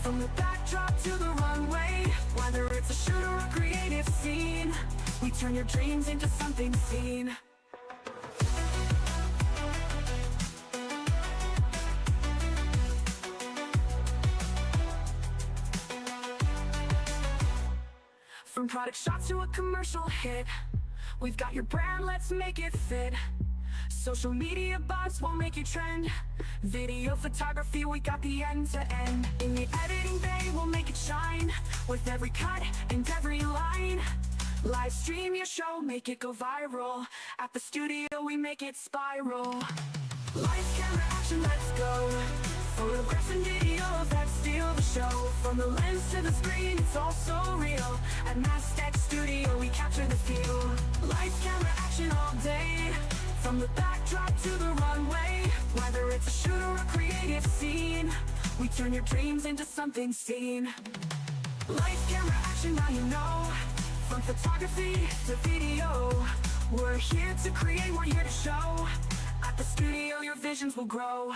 From the backdrop to the runway, whether it's a shoot or a creative scene, we turn your dreams into something seen. From product shots to a commercial hit, we've got your brand, let's make it fit. Social media buzz will make you trend. Video photography, we got the end to end. In the editing bay, we'll make it shine. With every cut and every line, live stream your show, make it go viral. At the studio, we make it spiral. Lights, camera, action, let's go. Photographs and videos that steal the show. From the lens to the screen, it's all so real. At Mastech Studio, we capture the feel. Lights, camera, action all day. From the backdrop to the runway, whether it's a shoot or a creative scene, we turn your dreams into something seen. Lights, camera, action, now you know. From photography to video, we're here to create, we're here to show. At the studio, your visions will grow.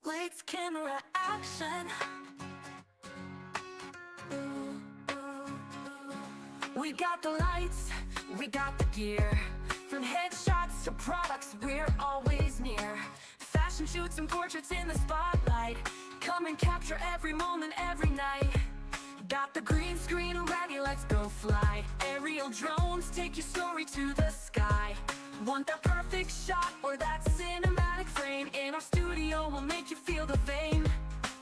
Lights, camera, action. We got the lights, we got the gear. From headshots to products, we're always near. Fashion shoots and portraits in the spotlight. Come and capture every moment, every night. Got the green screen ready, let's go fly. Aerial drones take your story to the sky. Want that perfect shot or that cinematic frame? In our studio, we'll make you feel the vein.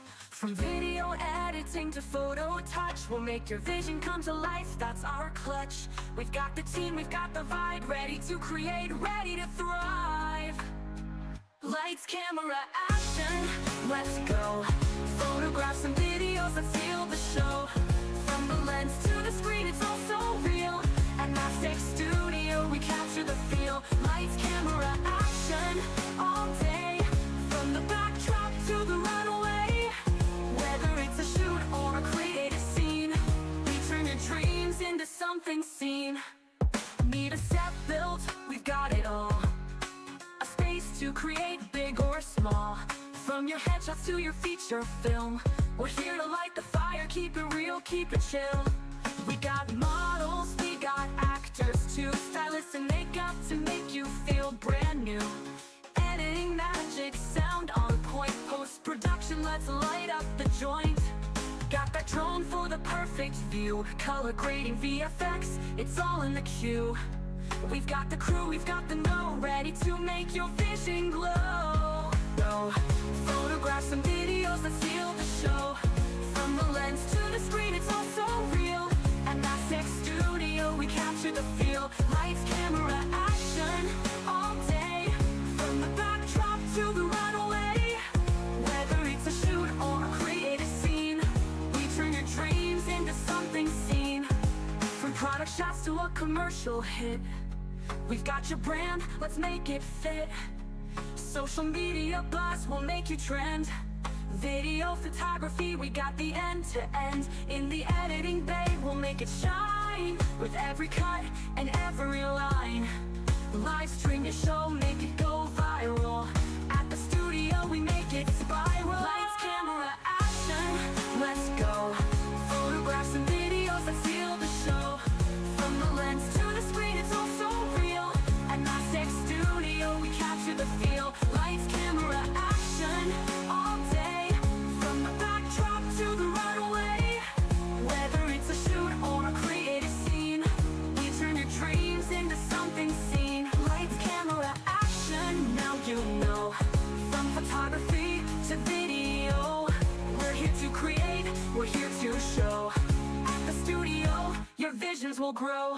From video editing to photo touch, we'll make your vision come to life, that's our clutch. We've got the team, we've got the vibe, ready to create, ready to thrive. Lights, camera, action, let's go. Photographs and videos that seal the show. From the lens to the screen, it's all so real. At Mastech Studio, we capture the feel. Lights, camera, action, all day. From the backdrop to the runway, whether it's a shoot or a creative scene, we turn your dreams into something seen. Need a set built, we've got it all. A space to create, big or small. From your headshots to your feature film, we're here to light the fire, keep it real, keep it chill. We got models, we got actors too, stylists and makeup to make you feel brand new. Editing magic, sound on point, post-production, let's light up the joint. Got that drone for the perfect view, color grading, VFX, it's all in the queue. We've got the crew, we've got the know, ready to make your vision glow. Go. Photographs and videos that seal the show. From the lens to the screen, it's all so real. At Mastech Studio, we capture the feel. Lights, camera, action, all day. From the backdrop to the runway, whether it's a shoot or a creative scene, we turn your dreams into something seen. From product shots to a commercial hit, we've got your brand, let's make it fit. Social media buzz will make you trend. Video photography, we got the end to end. In the editing bay, we'll make it shine. With every cut and every line, live stream your show, make it go viral. At the studio, we make it spiral. Lights, camera, action, let's go. Photographs and videos that seal the show. From the lens to the screen, it's all so real. At Mastech Studio, we capture the feel. Lights, camera, action, all day. From the backdrop to the runway, whether it's a shoot or a creative scene, we turn your dreams into something seen. Lights, camera, action, now you know. From photography to video, we're here to create, we're here to show. At the studio, your visions will grow.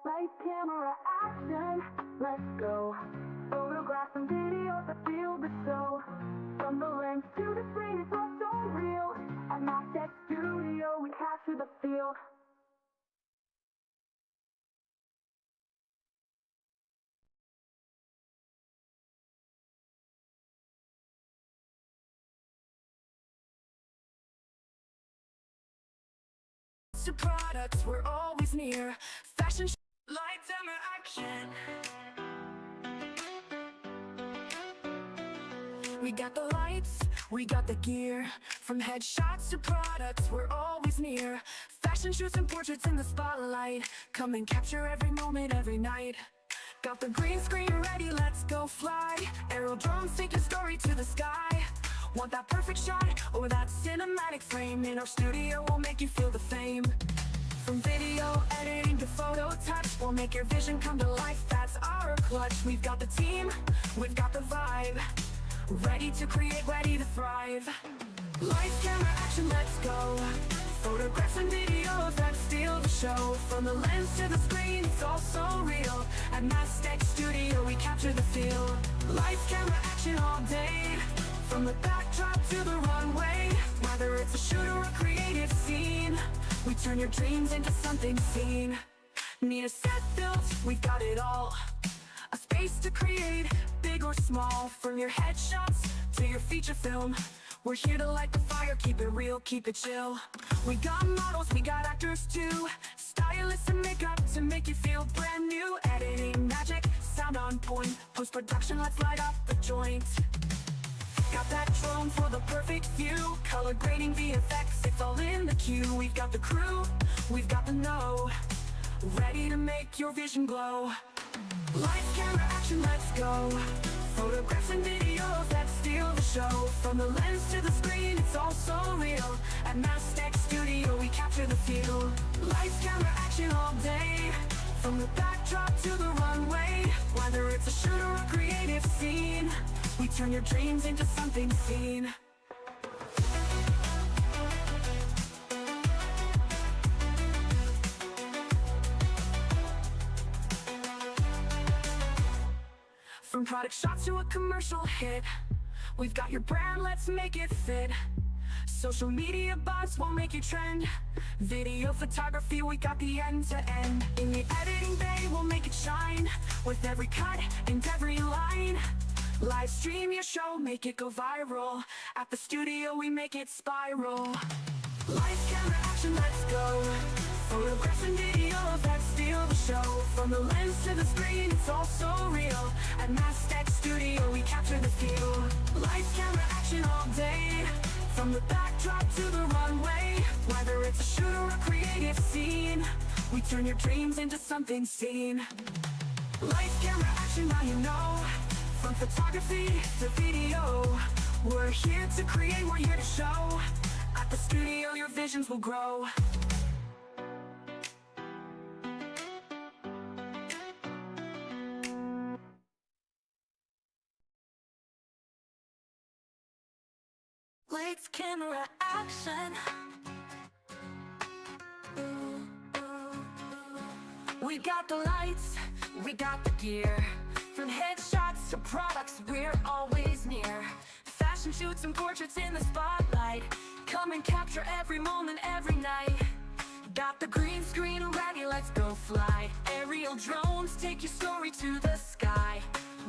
Lights, camera, action, let's go. Photographs and videos that feel the show. From the lens to the screen, it's all so real. At Mastech Studio, we capture the feel. shots to products, we're always near. Fashion lights and action. We got the lights, we got the gear. From headshots to products, we're always near. Fashion shoots and portraits in the spotlight. Come and capture every moment, every night. Got the green screen ready, let's go fly. Aero drones take your story to the sky. Want that perfect shot or that cinematic frame? In our studio, we'll make you feel the fame. From video editing to photo touch, we'll make your vision come to life, that's our clutch. We've got the team, we've got the vibe. Ready to create, ready to thrive. Lights, camera, action, let's go. Photographs and videos that steal the show. From the lens to the screen, it's all so real. At Mastech Studio, we capture the feel. Lights, camera, action all day. From the backdrop to the runway. Whether it's a shoot or a creative scene, we turn your dreams into something seen. Need a set built, we've got it all. A space to create, big or small. From your headshots to your feature film, we're here to light the fire, keep it real, keep it chill. We got models, we got actors too. Stylists and makeup to make you feel brand new. Editing magic, sound on point. Post-production, let's light up the joint. Got that drone for the perfect view. Color grading, VFX, it's all in the queue. We've got the crew, we've got the know. Ready to make your vision glow. Lights, camera, action, let's go. Photographs and videos that steal the show. From the lens to the screen, it's all so real. At Mastech Studio, we capture the feel. Lights, camera, action all day. From the backdrop to the runway. Whether it's a shoot or a creative scene, we turn your dreams into something seen. From product shots to a commercial hit, we've got your brand, let's make it fit. Social media buzz will make you trend. Video photography, we got the end to end. In the editing bay, we'll make it shine. With every cut and every line, live stream your show, make it go viral. At the studio, we make it spiral. Lights, camera, action, let's go. Photographs and videos that steal the show. From the lens to the screen, it's all so real. At Mastech Studio, we capture the feel. Lights, camera, action all day. From the backdrop to the runway. Whether it's a shoot or a creative scene, we turn your dreams into something seen. Lights, camera, action, now you know. From photography to video, we're here to create, we're here to show. At the studio, your visions will grow. Lights, camera, action. We got the lights, we got the gear. From headshots to products, we're always near. Fashion shoots and portraits in the spotlight. Come and capture every moment, every night. Got the green screen ready, let's go fly. Aerial drones take your story to the sky.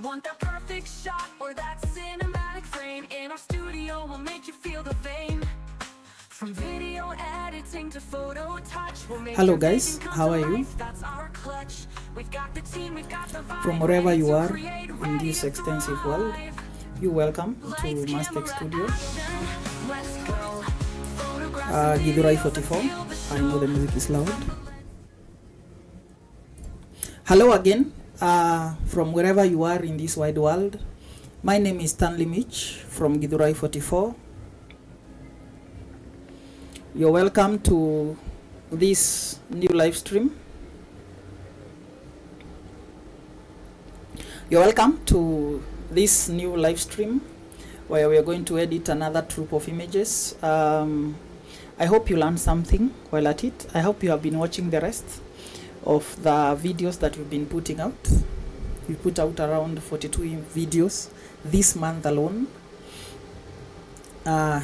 Want that perfect shot or that cinematic frame? In our studio, we'll make you feel the fame. From video editing to photo touch, we'll make Hello guys, how are you? That's our clutch. We've got the team, we've got the vibe. From wherever you are in this extensive world, you're welcome to Mastech Studio. Gidurai 44. I know the music is loud. Hello again, from wherever you are in this wide world. My name is Stanley Mitch from Gidurai 44. You're welcome to this new live stream. You're welcome to this new live stream where we are going to edit another troop of images. I hope you learned something while at it. I hope you have been watching the rest of the videos that we've been putting out. We put out around 42 videos this month alone.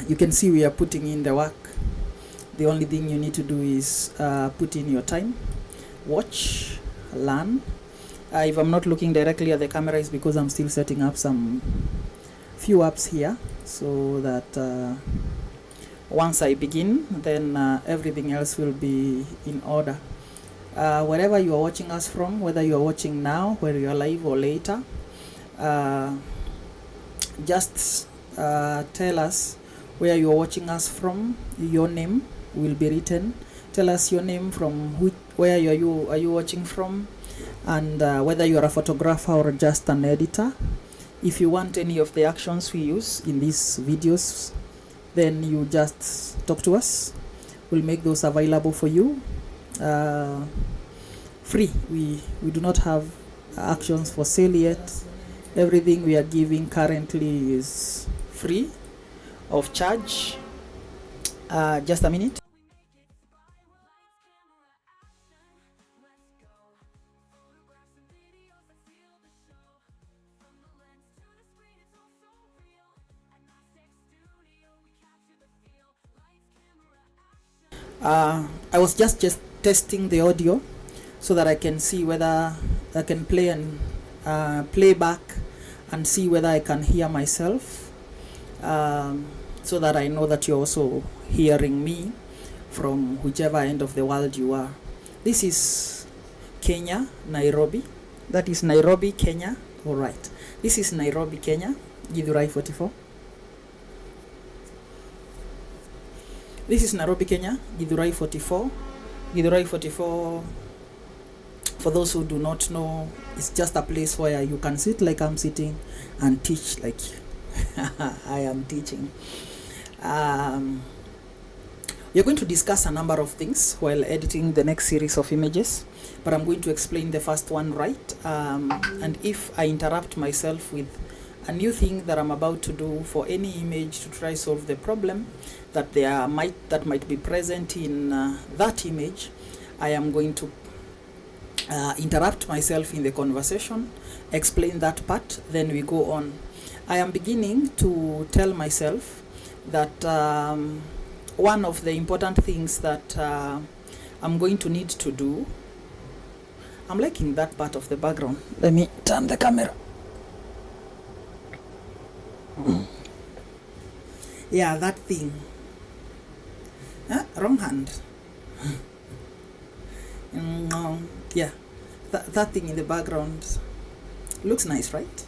You can see we are putting in the work. The only thing you need to do is put in your time, watch, learn. If I'm not looking directly at the camera, it's because I'm still setting up some few apps here so that once I begin, then everything else will be in order. Wherever you are watching us from, whether you are watching now, where you are live or later, just tell us where you are watching us from. Your name will be written. Tell us your name, from where are you watching from, and whether you are a photographer or just an editor. If you want any of the actions we use in these videos, then you just talk to us. We'll make those available for you, free. We do not have actions for sale yet. Everything we are giving currently is free of charge. Just a minute. I was just testing the audio so that I can see whether I can play and play back and see whether I can hear myself, so that I know that you're also hearing me from whichever end of the world you are. This is Kenya, Nairobi. That is Nairobi, Kenya. All right. This is Nairobi, Kenya. Githurai 44. This is Nairobi, Kenya, Githurai 44. Githurai 44, for those who do not know, it's just a place where you can sit like I'm sitting and teach like I am teaching. We're going to discuss a number of things while editing the next series of images, but I'm going to explain the first one right. And if I interrupt myself with a new thing that I'm about to do for any image to try solve the problem that might be present in that image, I am going to interrupt myself in the conversation, explain that part, then we go on. I am beginning to tell myself that one of the important things that I'm going to need to do, I'm liking that part of the background. Let me turn the camera. Yeah, that thing. Wrong hand. Yeah, that thing in the background looks nice, right?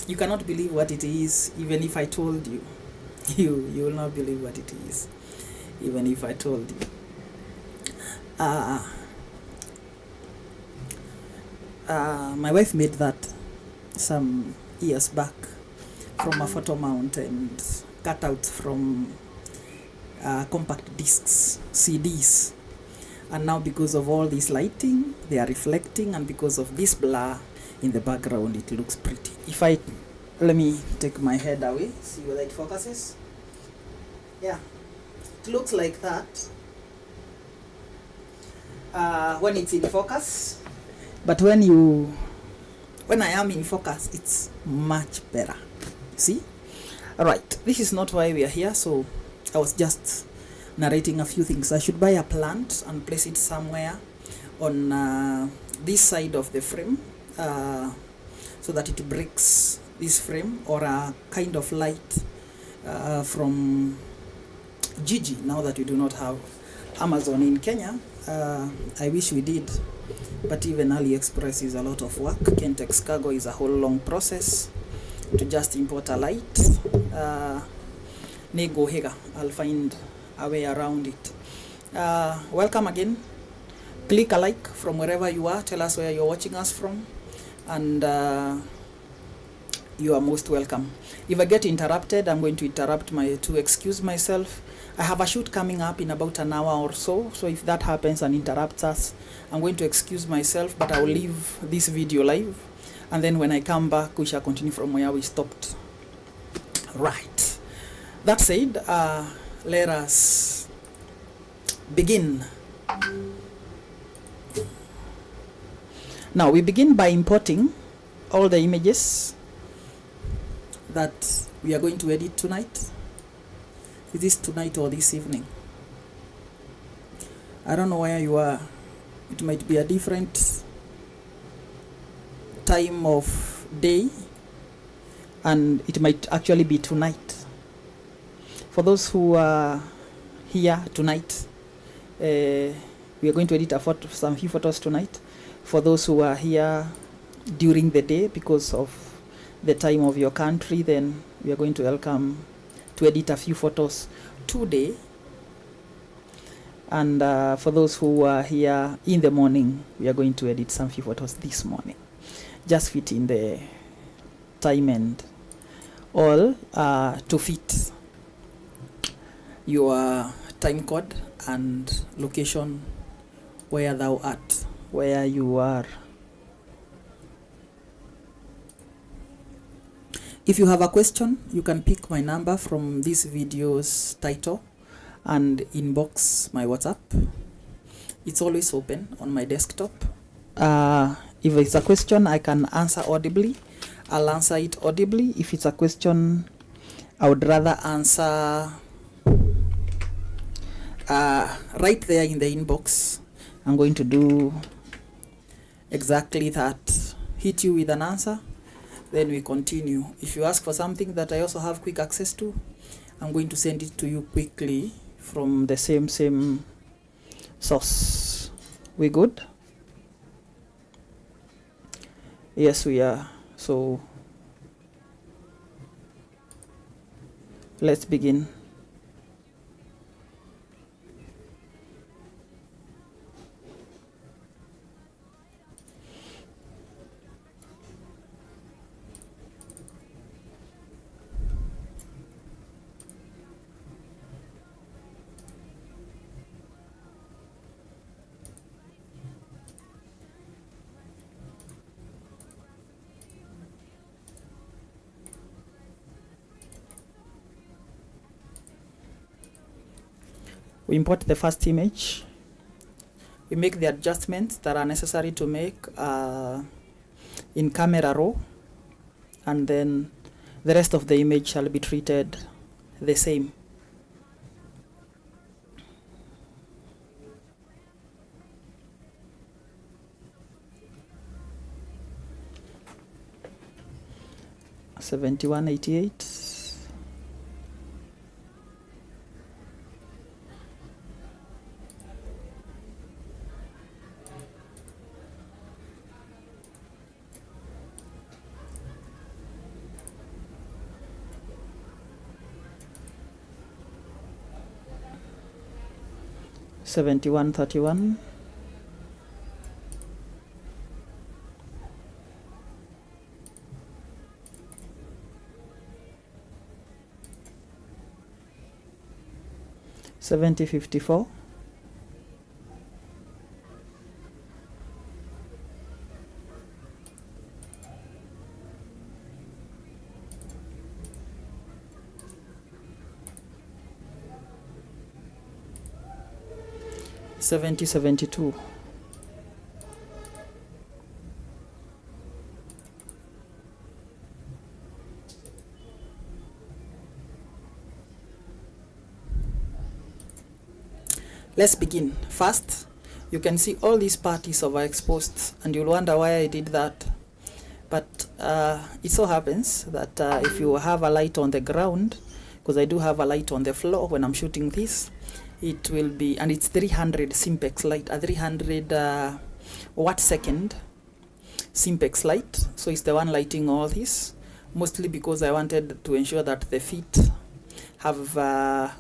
You cannot believe what it is, even if I told you. You will not believe what it is, even if I told you. My wife made that some years back from a photo mount and cutouts from compact discs, CDs. And now because of all this lighting, they are reflecting, and because of this blur in the background, it looks pretty. Let me take my head away, see whether it focuses. Yeah, it looks like that when it's in focus, but when I am in focus, it's much better. See? Alright, this is not why we are here, so I was just narrating a few things. I should buy a plant and place it somewhere on this side of the frame, so that it breaks this frame, or a kind of light from Gigi, now that we do not have Amazon in Kenya. I wish we did, but even AliExpress is a lot of work. Kentex Cargo is a whole long process to just import a light. Nego Hega, I'll find a way around it. Welcome again. Click a like from wherever you are. Tell us where you're watching us from, and you are most welcome. If I get interrupted, I'm going to to excuse myself. I have a shoot coming up in about an hour or so, so if that happens and interrupts us, I'm going to excuse myself, but I will leave this video live, and then when I come back, we shall continue from where we stopped. Right. That said, let us begin. Now we begin by importing all the images that we are going to edit tonight. Is this tonight or this evening? I don't know where you are. It might be a different time of day, and it might actually be tonight. For those who are here tonight, we are going to edit some few photos tonight. For those who are here during the day because of the time of your country, then we are going to edit a few photos today. And for those who are here in the morning, we are going to edit some few photos this morning. Just fit in the time and all to fit your time code and location where thou art, where you are. If you have a question, you can pick my number from this video's title and inbox my WhatsApp. It's always open on my desktop. If it's a question I can answer audibly, I'll answer it audibly. If it's a question I would rather answer right there in the inbox, I'm going to do exactly that. Hit you with an answer, then we continue. If you ask for something that I also have quick access to, I'm going to send it to you quickly from the same source. We good? Yes, we are. So let's begin. We import the first image. We make the adjustments that are necessary to make in camera raw, and then the rest of the image shall be treated the same. $71.88. $71.31. $70.54. $70.72. Let's begin. First, you can see all these parties overexposed, and you'll wonder why I did that. But it so happens that if you have a light on the ground, because I do have a light on the floor when I'm shooting this, it will be, and it's 300 Simpex light, a 300 watt second Simpex light. So it's the one lighting all this, mostly because I wanted to ensure that the feet have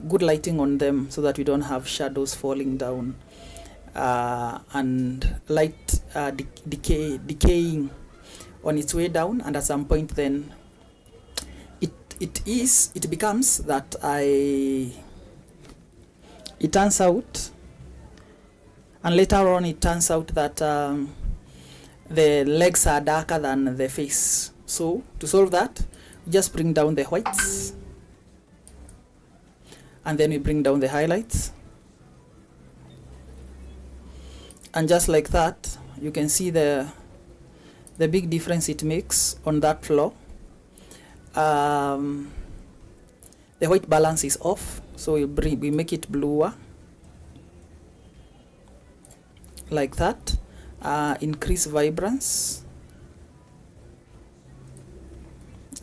good lighting on them so that we don't have shadows falling down and light decaying on its way down, and at some point then it becomes that it turns out, and later on it turns out that the legs are darker than the face. So to solve that, we just bring down the whites, and then we bring down the highlights, and just like that you can see the big difference it makes on that floor. The white balance is off, so we make it bluer like that. Increase vibrance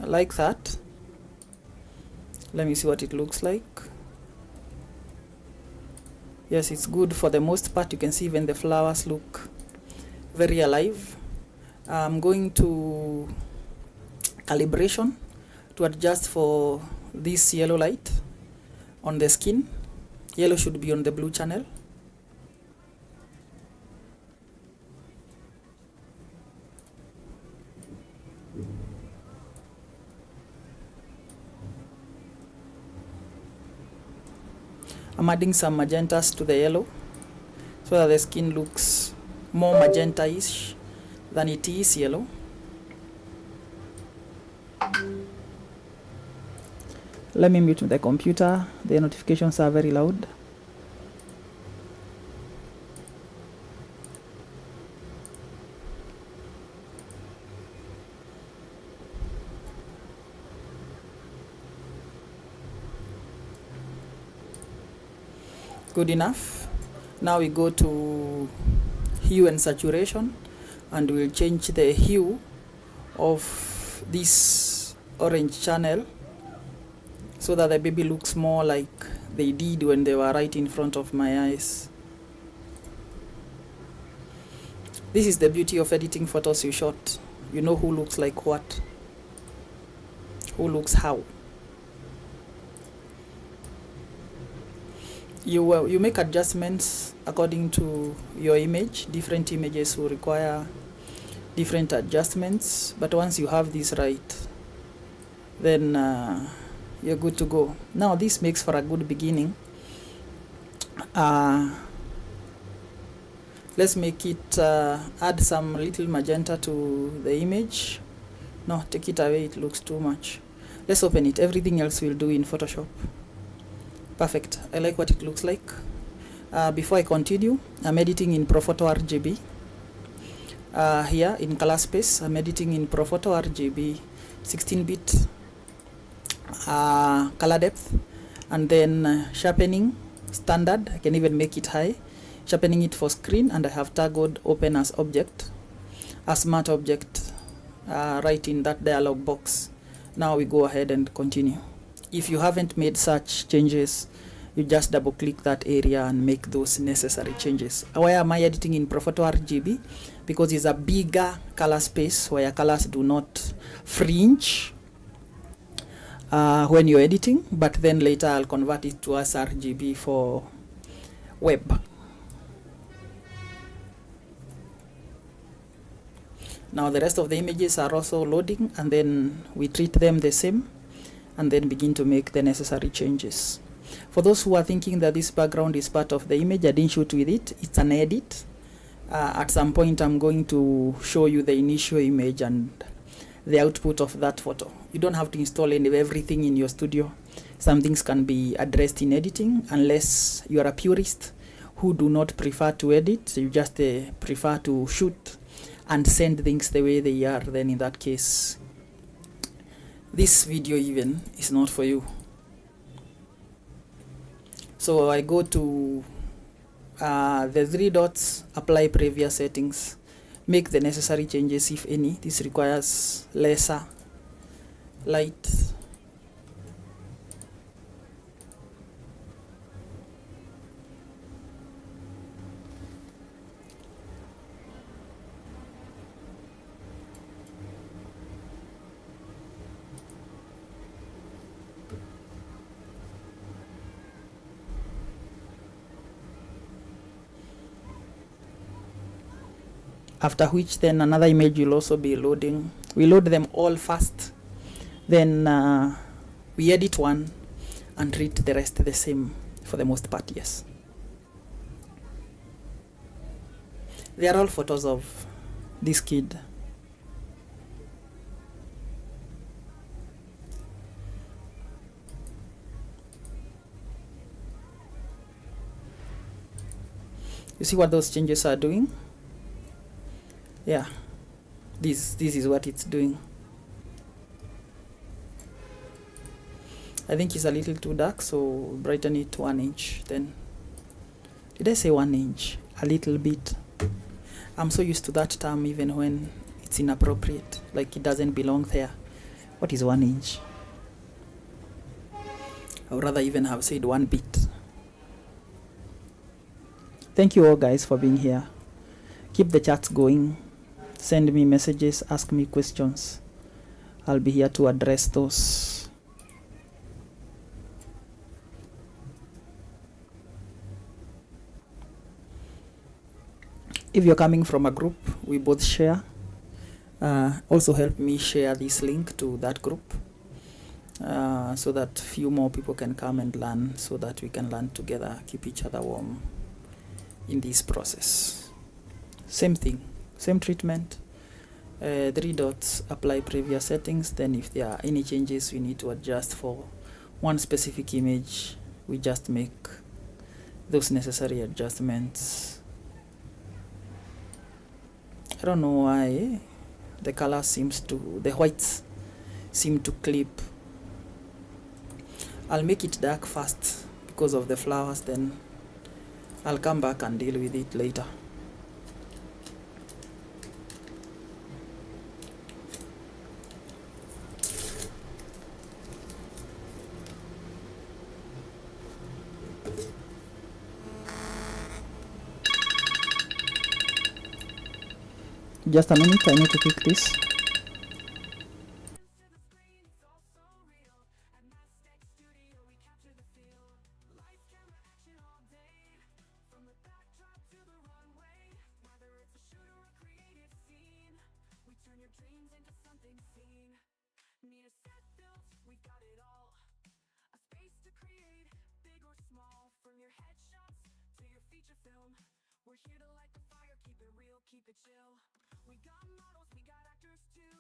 like that. Let me see what it looks like. Yes, it's good for the most part. You can see even the flowers look very alive. I'm going to calibration to adjust for this yellow light on the skin. Yellow should be on the blue channel. I'm adding some magentas to the yellow so that the skin looks more magenta-ish than it is yellow. Let me mute the computer. The notifications are very loud. Good enough. Now we go to hue and saturation, and we'll change the hue of this orange channel so that the baby looks more like they did when they were right in front of my eyes. This is the beauty of editing photos you shot. You know who looks like what, who looks how. You make adjustments according to your image. Different images will require different adjustments, but once you have this right, then you're good to go. Now this makes for a good beginning. Let's make it add some little magenta to the image. No, take it away, it looks too much. Let's open it. Everything else we'll do in Photoshop. Perfect. I like what it looks like. Before I continue, I'm editing in Profoto RGB. Here in color space, I'm editing in Profoto RGB 16-bit color depth, and then sharpening standard. I can even make it high, sharpening it for screen, and I have tagged open as object, a smart object, right in that dialog box. Now we go ahead and continue. If you haven't made such changes, you just double click that area and make those necessary changes. Why am I editing in Profoto RGB? Because it's a bigger color space where colors do not fringe when you're editing, but then later I'll convert it to sRGB for web. Now the rest of the images are also loading, and then we treat them the same and then begin to make the necessary changes. For those who are thinking that this background is part of the image, I didn't shoot with it, it's an edit. At some point I'm going to show you the initial image and the output of that photo. You don't have to install everything in your studio. Some things can be addressed in editing, unless you are a purist who do not prefer to edit. You just prefer to shoot and send things the way they are. Then in that case, this video even is not for you. So I go to the three dots, apply previous settings, make the necessary changes if any. This requires lesser light. After which then another image will also be loading. We load them all first, then we edit one and treat the rest the same for the most part. Yes, they are all photos of this kid. You see what those changes are doing? Yeah, this is what it's doing. I think it's a little too dark, so brighten it 1 inch. Then, did I say 1 inch? A little bit. I'm so used to that term even when it's inappropriate, like it doesn't belong there. What is 1 inch? I would rather even have said 1 bit. Thank you all guys for being here. Keep the chats going. Send me messages, ask me questions. I'll be here to address those. If you're coming from a group, we both share. Also help me share this link to that group so that few more people can come and learn, so that we can learn together, keep each other warm in this process. Same thing, same treatment. 3 dots, apply previous settings. Then if there are any changes we need to adjust for one specific image, we just make those necessary adjustments. I don't know why the color seems to, the whites seem to clip. I'll make it dark first because of the flowers, then I'll come back and deal with it later. Just a minute, I need to pick this. We're here to light the fire, keep it real, keep it chill. We got models, we got actors too.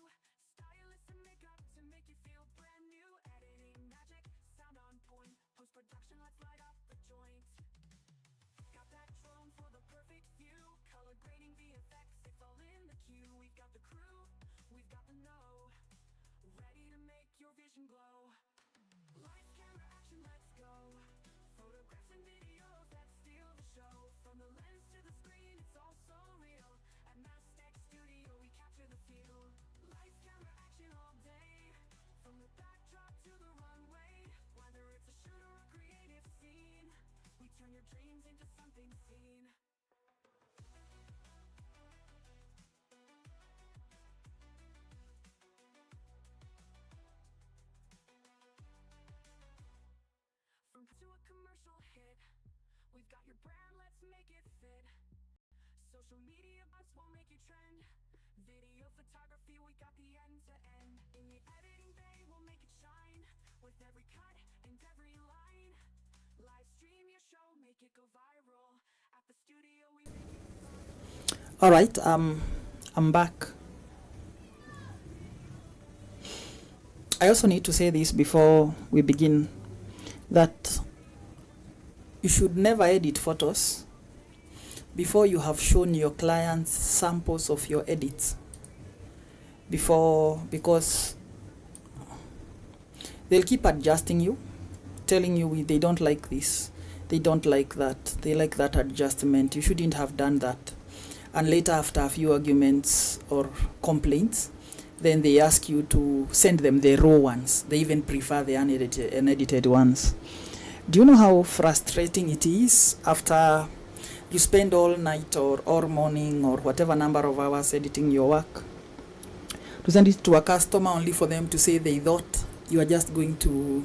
Stylists and makeup to make you feel brand new. Editing magic, sound on point. Post-production, let's light up the joint. Got that drone for the perfect view. Color grading VFX, it's all in the queue. We've got the crew, we've got the know. Ready to make your vision glow. Lights, camera, action, let's go. Photographs and videos that steal the show. From the lens to the screen, it's all so real. At Mastech Studio, we capture the feel. Lights, camera, action all day. From the backdrop to the runway. Whether it's a shoot or a creative scene, we turn your dreams into something seen. From to a commercial hit, we've got your brand, let's make it fit. Social media buzz won't make you trend. Video photography, we got the end to end. In the editing bay, we'll make it shine. With every cut and every line. Live stream your show, make it go viral. At the studio, we make it. All right, I'm back. I also need to say this before we begin, that you should never edit photos before you have shown your clients samples of your edits, because they'll keep adjusting you, telling you they don't like this, they don't like that, they like that adjustment, you shouldn't have done that. And later, after a few arguments or complaints, then they ask you to send them the raw ones. They even prefer the unedited ones. Do you know how frustrating it is after you spend all night or morning or whatever number of hours editing your work, to send it to a customer only for them to say they thought you are just going to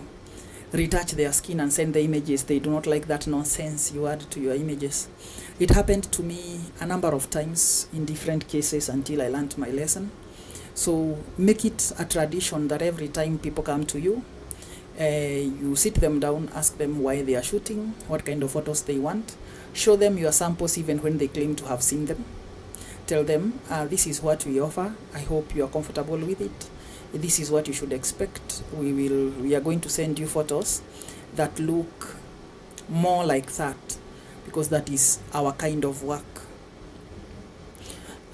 retouch their skin and send the images? They do not like that nonsense you add to your images. It happened to me a number of times in different cases until I learned my lesson. So make it a tradition that every time people come to you, you sit them down, ask them why they are shooting, what kind of photos they want, show them your samples even when they claim to have seen them. Tell them, this is what we offer, I hope you are comfortable with it, this is what you should expect. We are going to send you photos that look more like that, because that is our kind of work.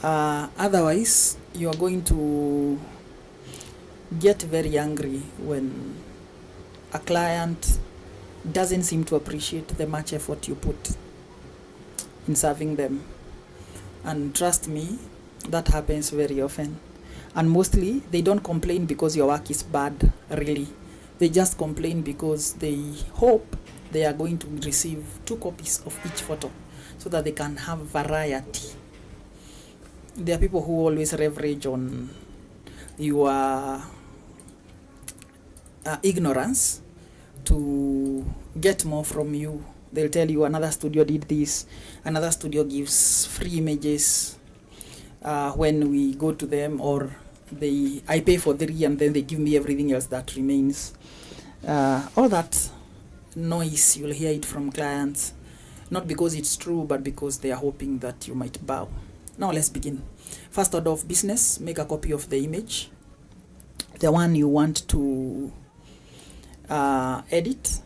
Otherwise, you are going to get very angry when a client doesn't seem to appreciate the much effort you put in serving them. And trust me, that happens very often. And mostly, they don't complain because your work is bad, really. They just complain because they hope they are going to receive 2 copies of each photo so that they can have variety. There are people who always leverage on your ignorance to get more from you. They'll tell you another studio did this, another studio gives free images when we go to them, or I pay for 3 and then they give me everything else that remains. All that noise, you'll hear it from clients, not because it's true, but because they are hoping that you might bow. Now let's begin. First order of business, make a copy of the image, the one you want to edit,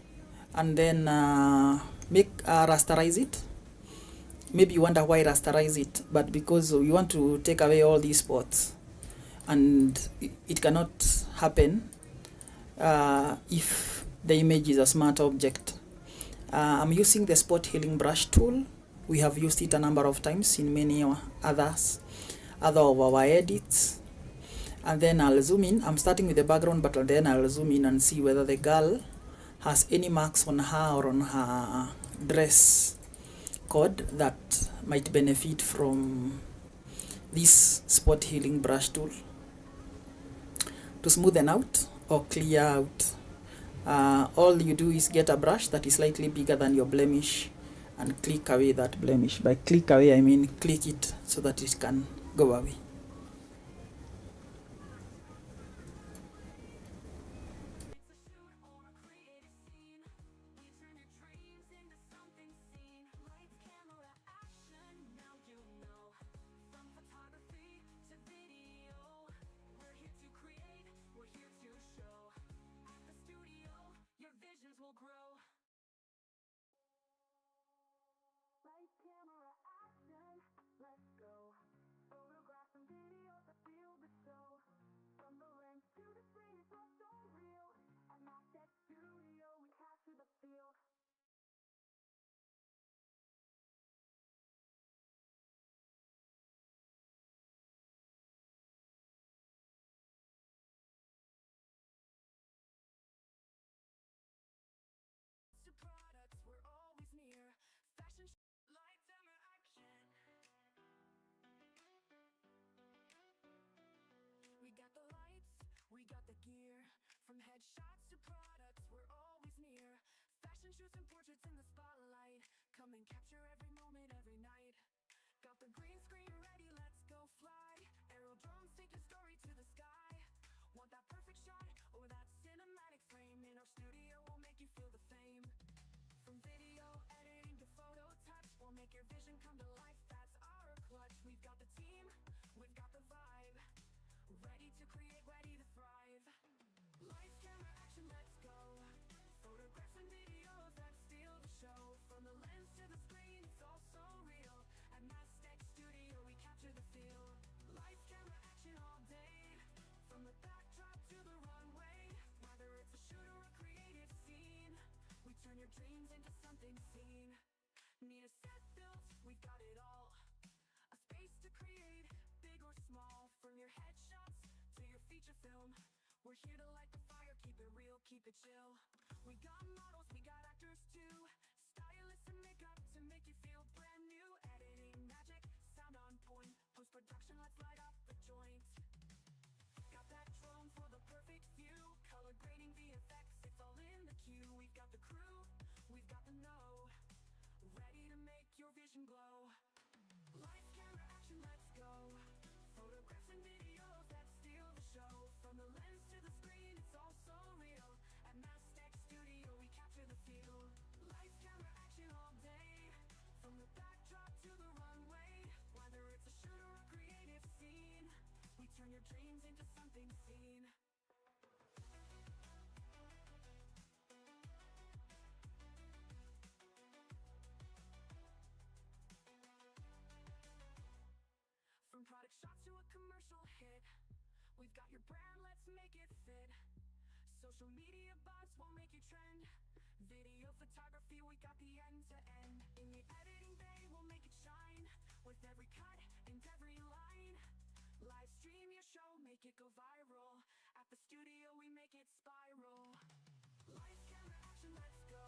and then rasterize it. Maybe you wonder why rasterize it, but because you want to take away all these spots, and it cannot happen if the image is a smart object. I'm using the spot healing brush tool. We have used it a number of times in many other of our edits. And then I'll zoom in. I'm starting with the background, but then I'll zoom in and see whether the girl has any marks on her or on her dress code that might benefit from this spot healing brush tool. To smoothen out or clear out, all you do is get a brush that is slightly bigger than your blemish and click away that blemish. By click away, I mean click it so that it can go away. Products, we're always near. Fashion light summer action. We got the lights, we got the gear. From headshots to products, we're always near. Fashion shoots and portraits in the spotlight. Come and capture every moment, every night. Got the green screen ready, let's go fly. Aero drones take your story to the sky. Want that perfect shot or that cinematic frame? In our studio, we'll make you feel the fame. From video editing to photo touch, we'll make your vision come to life. That's our clutch. We've got the team, we've got the vibe. Ready to create, ready to thrive. Lights, camera, action, let's go. Photographs and videos that steal the show. From the lens to the screen, it's all so real. At Mastech Studio, we capture the feel. Lights, camera, action all day. From the backdrop to the runway. Whether it's a shoot or a creative scene, we turn your dreams into something seen. Need a set built, we've got it all. A space to create, big or small. From your headshots to your feature film, we're here to light the fire, keep it real, keep it chill. We got models, we got actors too. Stylists and makeup to make you feel brand new. Editing magic, sound on point. Post-production, let's light up the joint. Got that drone for the perfect view. Color grading, VFX, it's all in the queue. We've got the crew, we've got the know. Ready to make your vision glow. Lights, camera, action, let's go. Photographs and videos that steal the show. From the lens to the screen, it's all so real. At Mastech Studio, we capture the feel. Lights, camera, action all day. From the backdrop to the runway. Whether it's a shoot or a creative scene, we turn your dreams into something seen. From product shots to a commercial hit, we've got your brand, let's make it fit. Social media buzz will make you trend. Video photography, we got the end to end. In the editing bay, we'll make it shine. With every cut and every line, live stream your show, make it go viral. At the studio, we make it spiral. Lights, camera, action, let's go.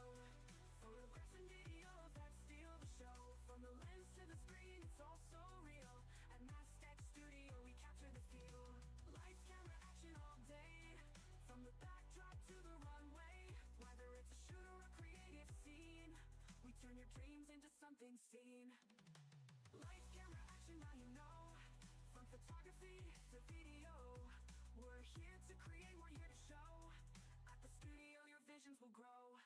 and videos that steal the show. From the lens to the screen, it's all so real. At Mastech Studio, we capture the feel. Lights, camera, action all day. From the backdrop to the runway. Whether it's a shoot or a creative scene, we turn your dreams into something seen. Lights, camera, action, now you know. From photography to video, we're here to create, we're here to show. At the studio, your visions will grow.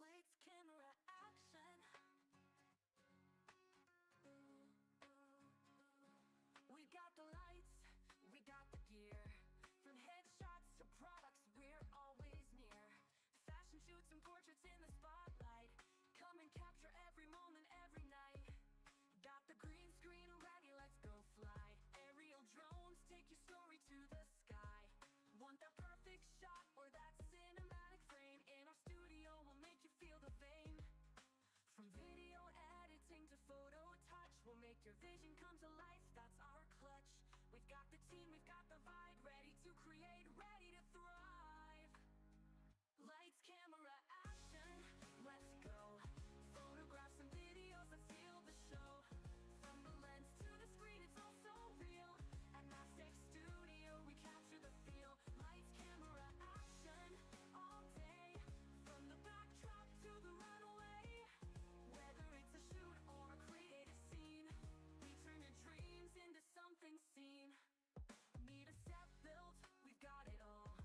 Lights, camera, action. We got the lights, we got the gear. From headshots to products, we're always near. Fashion shoots and portraits in the spotlight. Come and capture every moment, every night. Got the green screen ready, let's go fly. Aerial drones take your story to the sky. Want that perfect shot or that cinematic frame? In our studio, we'll make you feel the vein. From video editing to photo touch, we'll make your vision come to life, that's our clutch. We've got the team, we've got the vibe, ready to create, ready to thrive. Lights, camera, action, let's go. Photographs and videos that steal the show. From the lens to the screen, it's all so real. At Mastech Studio, we capture the feel. Lights, camera, action, all day. From the backdrop to the runway. Whether it's a shoot or a creative scene, we turn your dreams into something seen. Need a set built, we've got it all.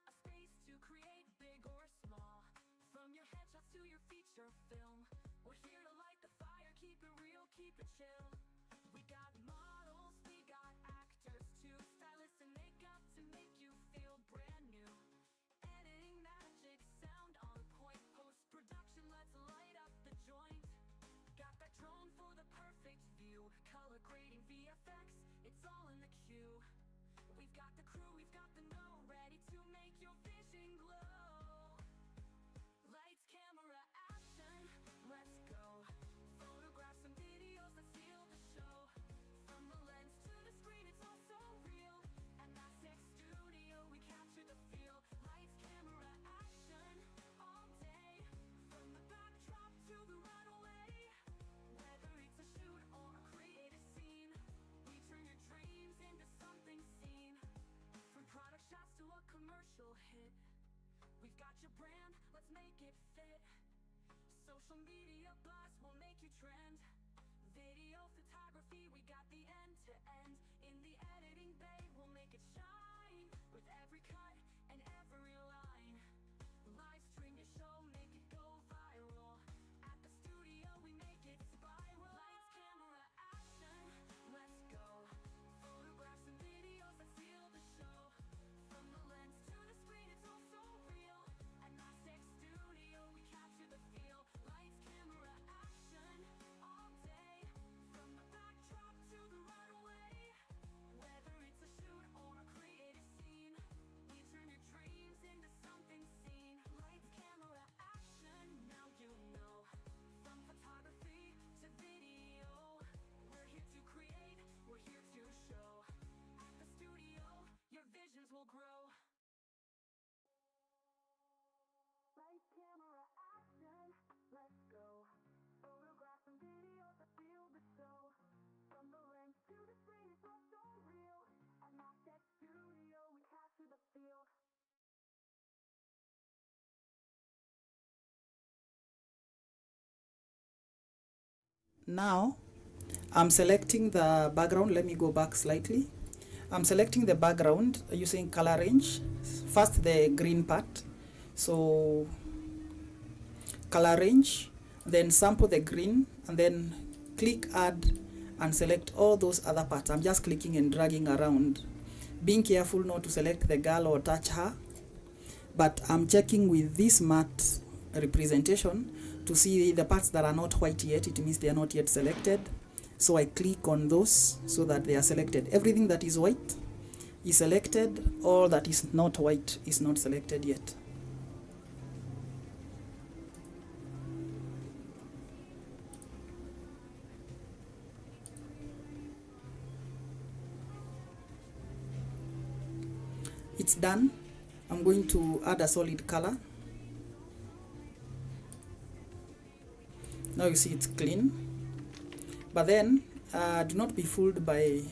A space to create, big or small. From your headshots to your feature film, we're here to light the fire, keep it real, keep it chill. We got models, we got actors too, stylists and makeup to make you feel brand new. Editing magic, sound on point, post-production, let's light up the joint. Got that drone for the perfect view, color grading, VFX, it's all in the queue. We've got the crew, we've got the know, ready to make your vision glow. Lights, camera, action, let's go. Photographs and videos that steal the show. From the lens to the screen, it's all so real. At Mastech Studio, we capture the feel. Lights, camera, action, all day. From the backdrop to the runway. Whether it's a shoot or a creative scene, we turn your dreams into something seen. From product shots to a commercial hit, we've got your brand, let's make it fit. Social media buzz will make you trend. Video photography, we got the end to end. In the editing bay, we'll make it shine. With every cut and every line. Live stream your show, make it go viral. At the studio, we make it spiral. Lights, camera, action, let's go. Photographs and videos that steal the show. From the lens to the screen, it's all so real. At Mastech Studio, we capture the feel. Lights, camera, action, all day. From the backdrop to the runway. Whether it's a shoot or a creative scene, we turn your dreams into something seen. Lights, camera, action, now you know. From photography to video, we're here to create, we're here to show. At the studio, your visions will grow. Lights, camera, action, let's go. Photographs and videos that steal the show. From the lens to the screen, it's all so real. At Mastech Studio, we capture the feel. Now I'm selecting the background. Let me go back slightly. I'm selecting the background using color range. First the green part, so color range, then sample the green, and then click add and select all those other parts. I'm just clicking and dragging around, being careful not to select the girl or touch her, but I'm checking with this matte representation to see the parts that are not white yet. It means they are not yet selected, so I click on those so that they are selected. Everything that is white is selected, all that is not white is not selected yet. it's done. I'm going to add a solid color. Now you see it's clean, but then do not be fooled by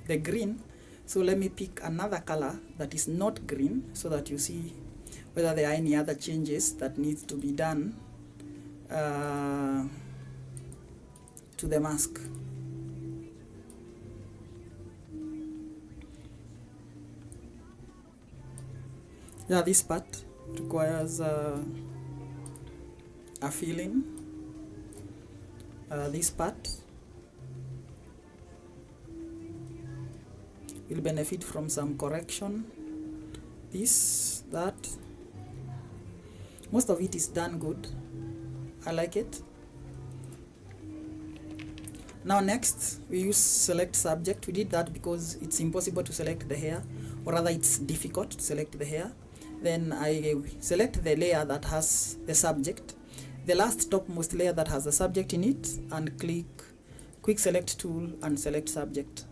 the green. So let me pick another color that is not green so that you see whether there are any other changes that needs to be done to the mask. Yeah, this part requires a filling. This part will benefit from some correction. This, that. Most of it is done good. I like it. Now next, we use select subject. We did that because it's impossible to select the hair, or rather it's difficult to select the hair. Then I select the layer that has the subject, the last topmost layer that has the subject in it, and click quick select tool and select subject.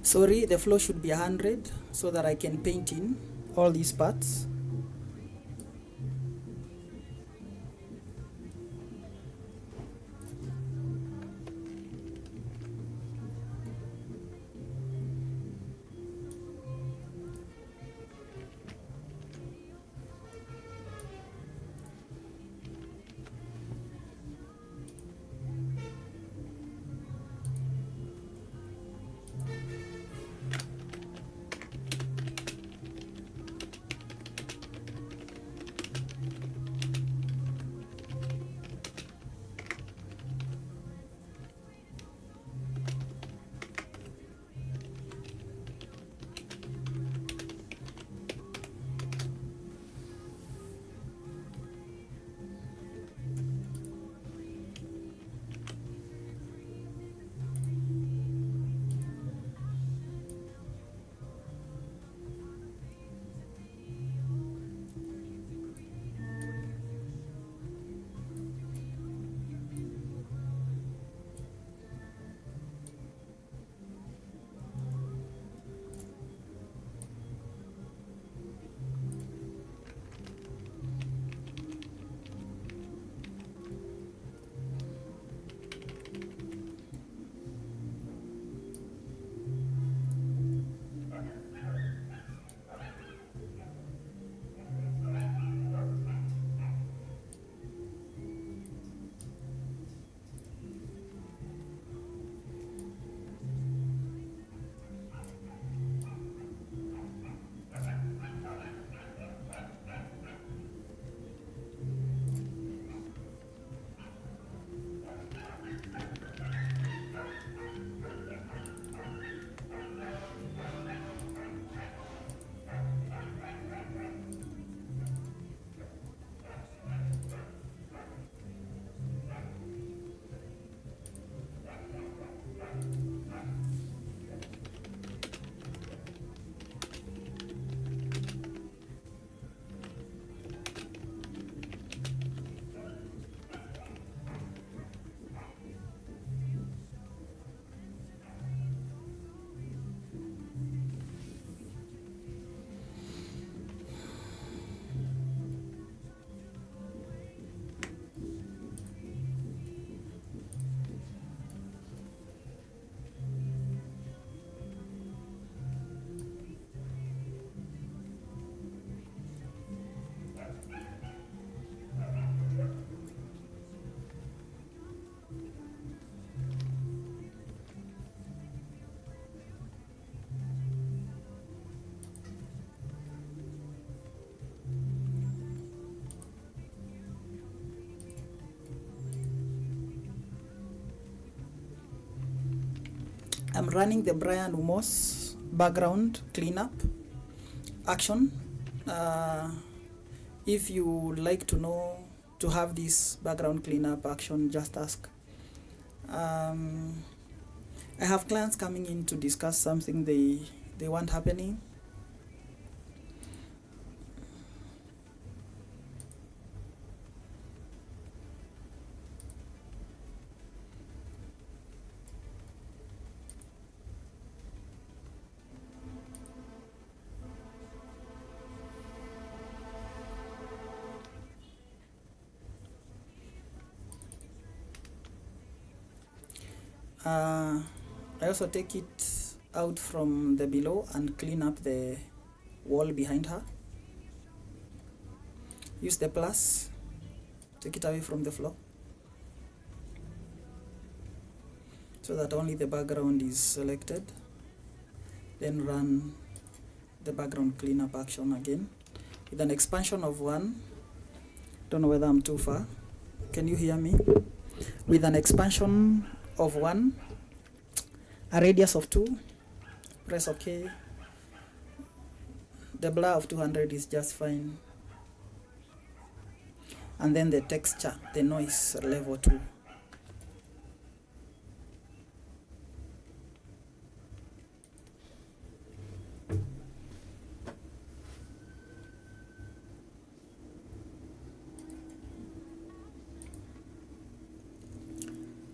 Sorry, the flow should be 100 so that I can paint in all these parts. I'm running the Brian Umos background cleanup action. If you like to know to have this background cleanup action, just ask. I have clients coming in to discuss something they want happening. I also take it out from the below and clean up the wall behind her. Use the plus, take it away from the floor, so that only the background is selected. Then run the background cleanup action again with an expansion of 1. Don't know whether I'm too far. Can you hear me? With an expansion of 1, a radius of 2, press OK. The blur of 200 is just fine. And then the texture, the noise level 2.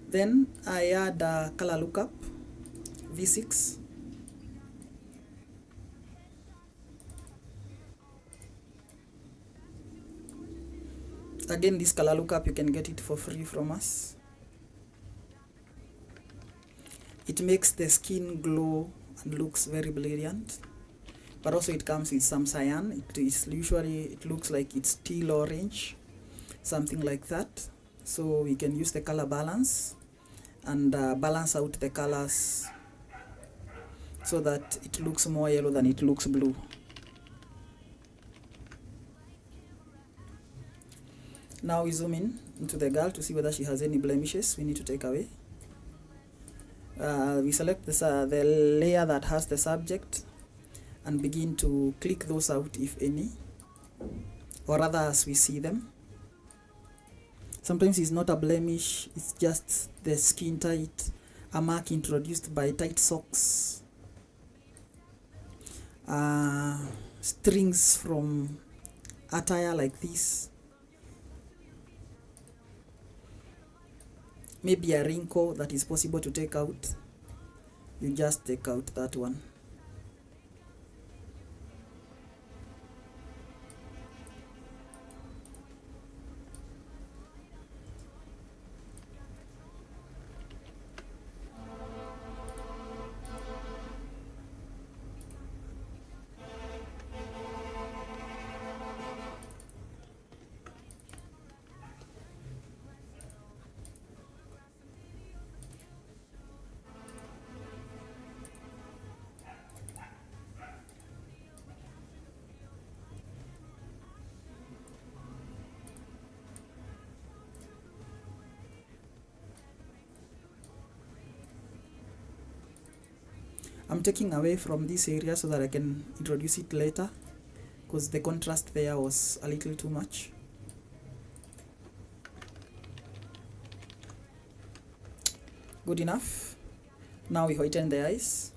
Then I add a color lookup, V6. Again, this color lookup, you can get it for free from us. It makes the skin glow and looks very brilliant, but also it comes with some cyan. It looks like it's teal orange, something like that. So we can use the color balance and balance out the colors so that it looks more yellow than it looks blue. Now we zoom in into the girl to see whether she has any blemishes we need to take away. We select the layer that has the subject and begin to click those out, if any, or rather as we see them. Sometimes it's not a blemish, it's just the skin tight, a mark introduced by tight socks, strings from attire like this, maybe a wrinkle that is possible to take out. You just take out that one. I'm taking away from this area so that I can introduce it later, because the contrast there was a little too much. Good enough. Now we whiten the eyes.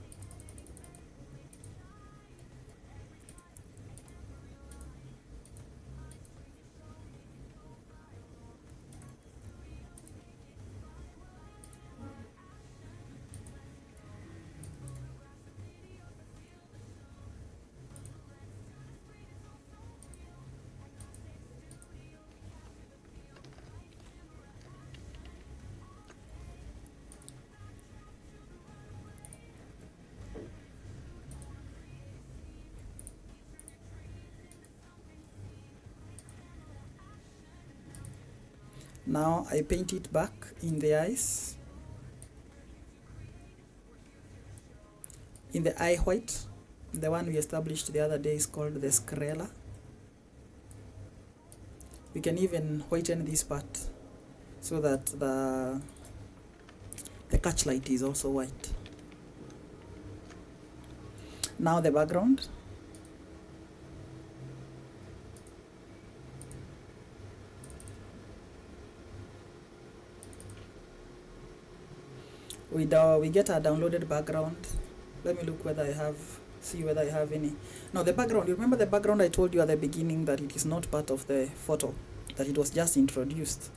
Now I paint it back in the eyes. In the eye white, the one we established the other day is called the sclera. We can even whiten this part so that the catch light is also white. Now the background. We get our downloaded background. Let me look whether I have, see whether I have any. Now the background, you remember the background I told you at the beginning that it is not part of the photo, that it was just introduced.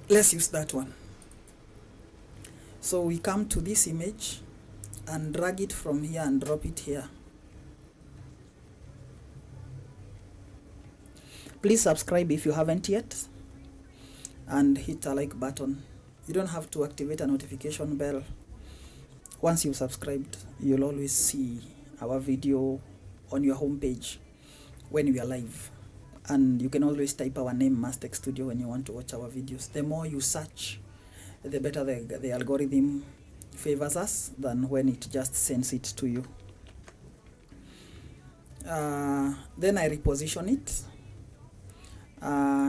Let's use that one. So we come to this image and drag it from here and drop it here. Please subscribe if you haven't yet, and hit a like button. You don't have to activate a notification bell. Once you've subscribed, you'll always see our video on your homepage when we are live. And you can always type our name, Mastech Studio, when you want to watch our videos. The more you search, the better the algorithm favors us than when it just sends it to you. Then I reposition it.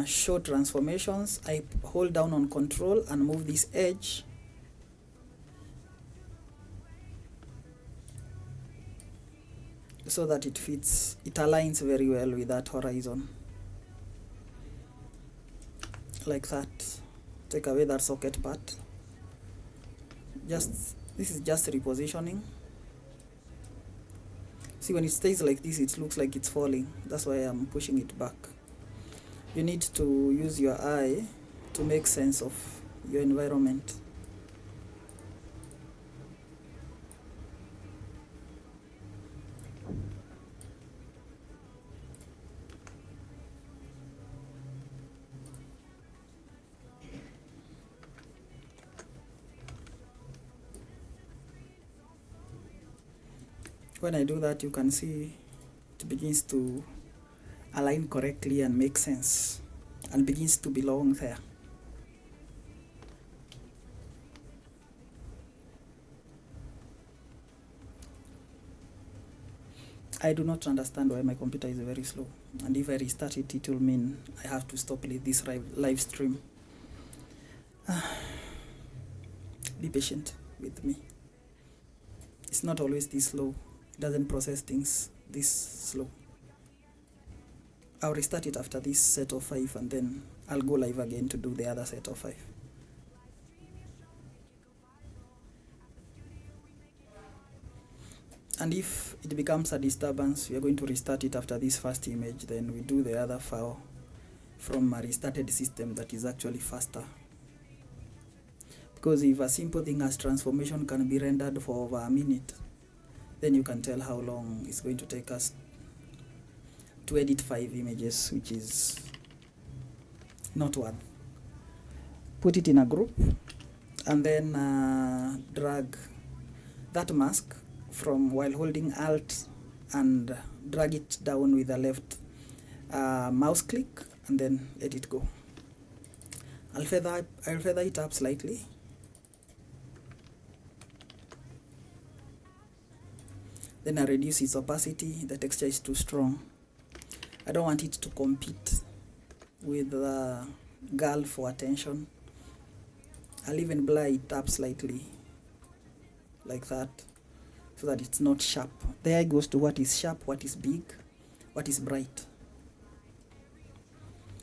Show transformations. I hold down on control and move this edge so that it fits, it aligns very well with that horizon, like that. Take away that socket part. This is just repositioning. See, when it stays like this, it looks like it's falling. That's why I'm pushing it back. You need to use your eye to make sense of your environment. When I do that, you can see it begins to align correctly and make sense and begins to belong there. I do not understand why my computer is very slow, and if I restart it, it will mean I have to stop this live stream. Be patient with me. It's not always this slow. It doesn't process things this slow. I'll restart it after this set of 5, and then I'll go live again to do the other set of 5. And if it becomes a disturbance, we are going to restart it after this first image, then we do the other file from a restarted system that is actually faster. Because if a simple thing as transformation can be rendered for over a minute, then you can tell how long it's going to take us to edit 5 images, which is not worth. Put it in a group, and then drag that mask from while holding Alt, and drag it down with the left mouse click, and then let it go. I'll feather it up slightly. Then I reduce its opacity. The texture is too strong. I don't want it to compete with the girl for attention. I'll even blur it up slightly, like that, so that it's not sharp. The eye goes to what is sharp, what is big, what is bright.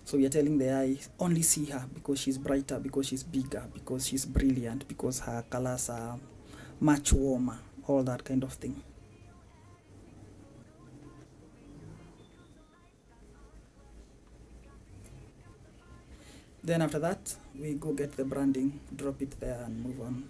So we are telling the eye, only see her because she's brighter, because she's bigger, because she's brilliant, because her colors are much warmer, all that kind of thing. Then after that, we go get the branding, drop it there, and move on.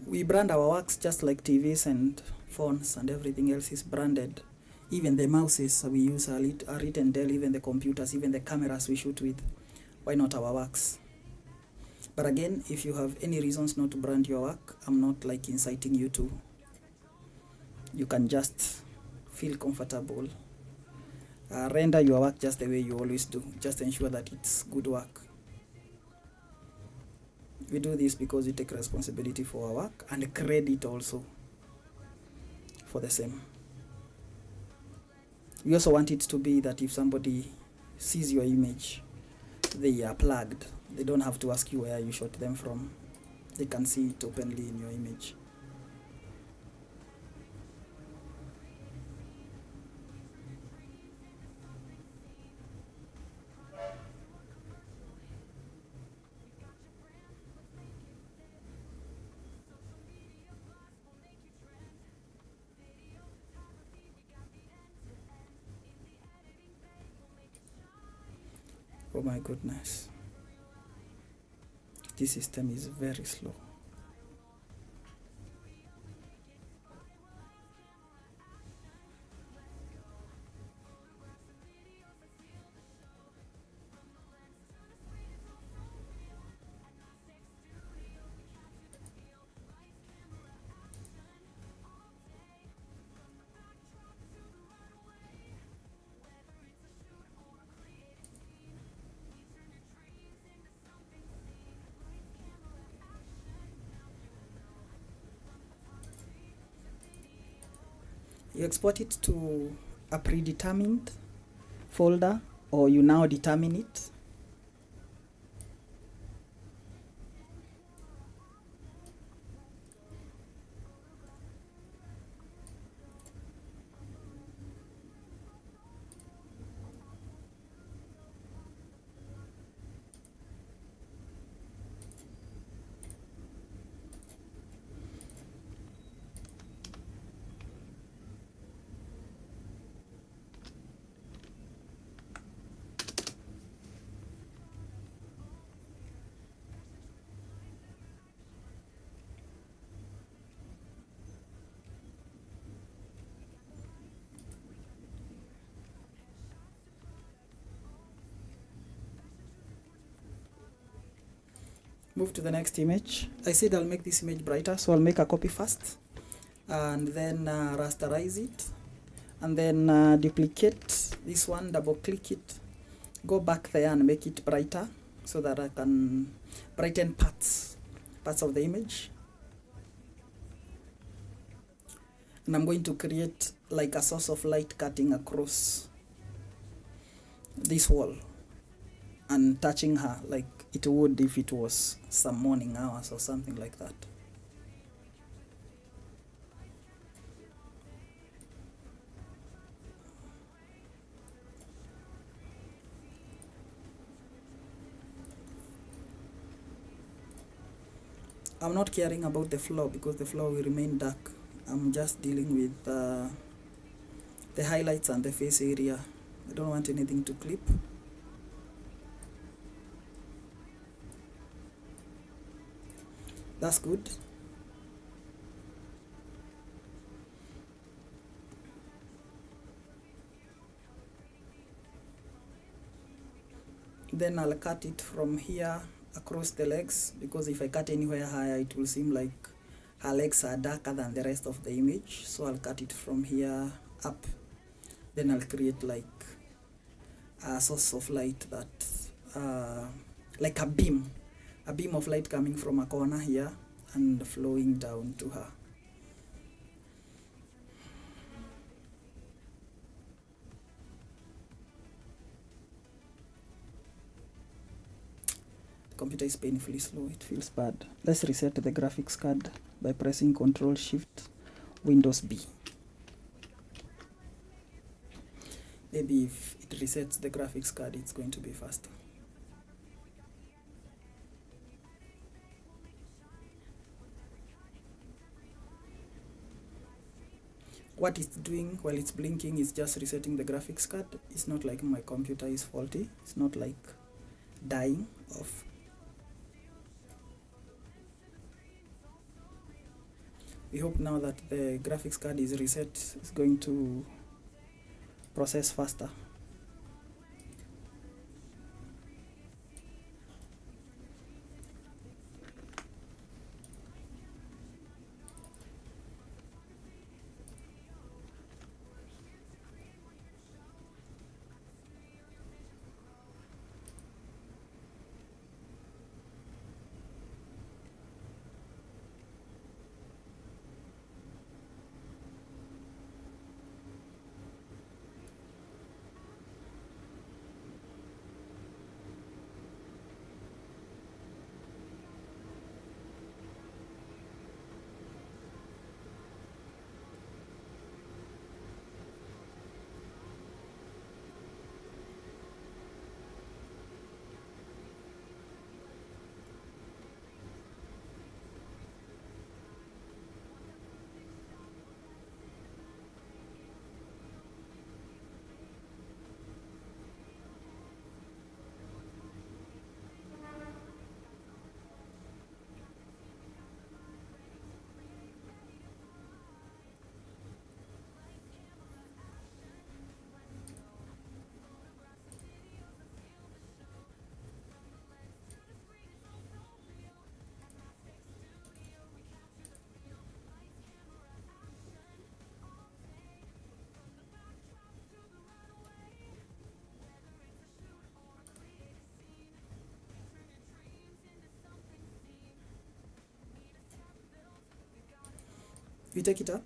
We brand our works just like TVs and phones and everything else is branded. Even the mouses we use are written there, even the computers, even the cameras we shoot with. Why not our works? But again, if you have any reasons not to brand your work, I'm not like inciting you to. You can just feel comfortable. Render your work just the way you always do. Just ensure that it's good work. We do this because we take responsibility for our work and credit also for the same. We also want it to be that if somebody sees your image, they are plugged. They don't have to ask you where you shot them from. They can see it openly in your image. Oh my goodness. This system is very slow. You export it to a predetermined folder, or you now determine it. Move to the next image. I said I'll make this image brighter, so I'll make a copy first and then rasterize it, and then duplicate this one, double click it, go back there and make it brighter so that I can brighten parts of the image. And I'm going to create like a source of light cutting across this wall and touching her like it would if it was some morning hours or something like that. I'm not caring about the floor because the floor will remain dark. I'm just dealing with the highlights and the face area. I don't want anything to clip. That's good. Then I'll cut it from here across the legs, because if I cut anywhere higher it will seem like her legs are darker than the rest of the image. So I'll cut it from here up. Then I'll create like a source of light that like a beam of light coming from a corner here and flowing down to her. The computer is painfully slow, it feels bad. Let's reset the graphics card by pressing Ctrl Shift Windows B. Maybe if it resets the graphics card, it's going to be faster. What it's doing while it's blinking is just resetting the graphics card. It's not like my computer is faulty. It's not like dying off. We hope now that the graphics card is reset, it's going to process faster. we take it up.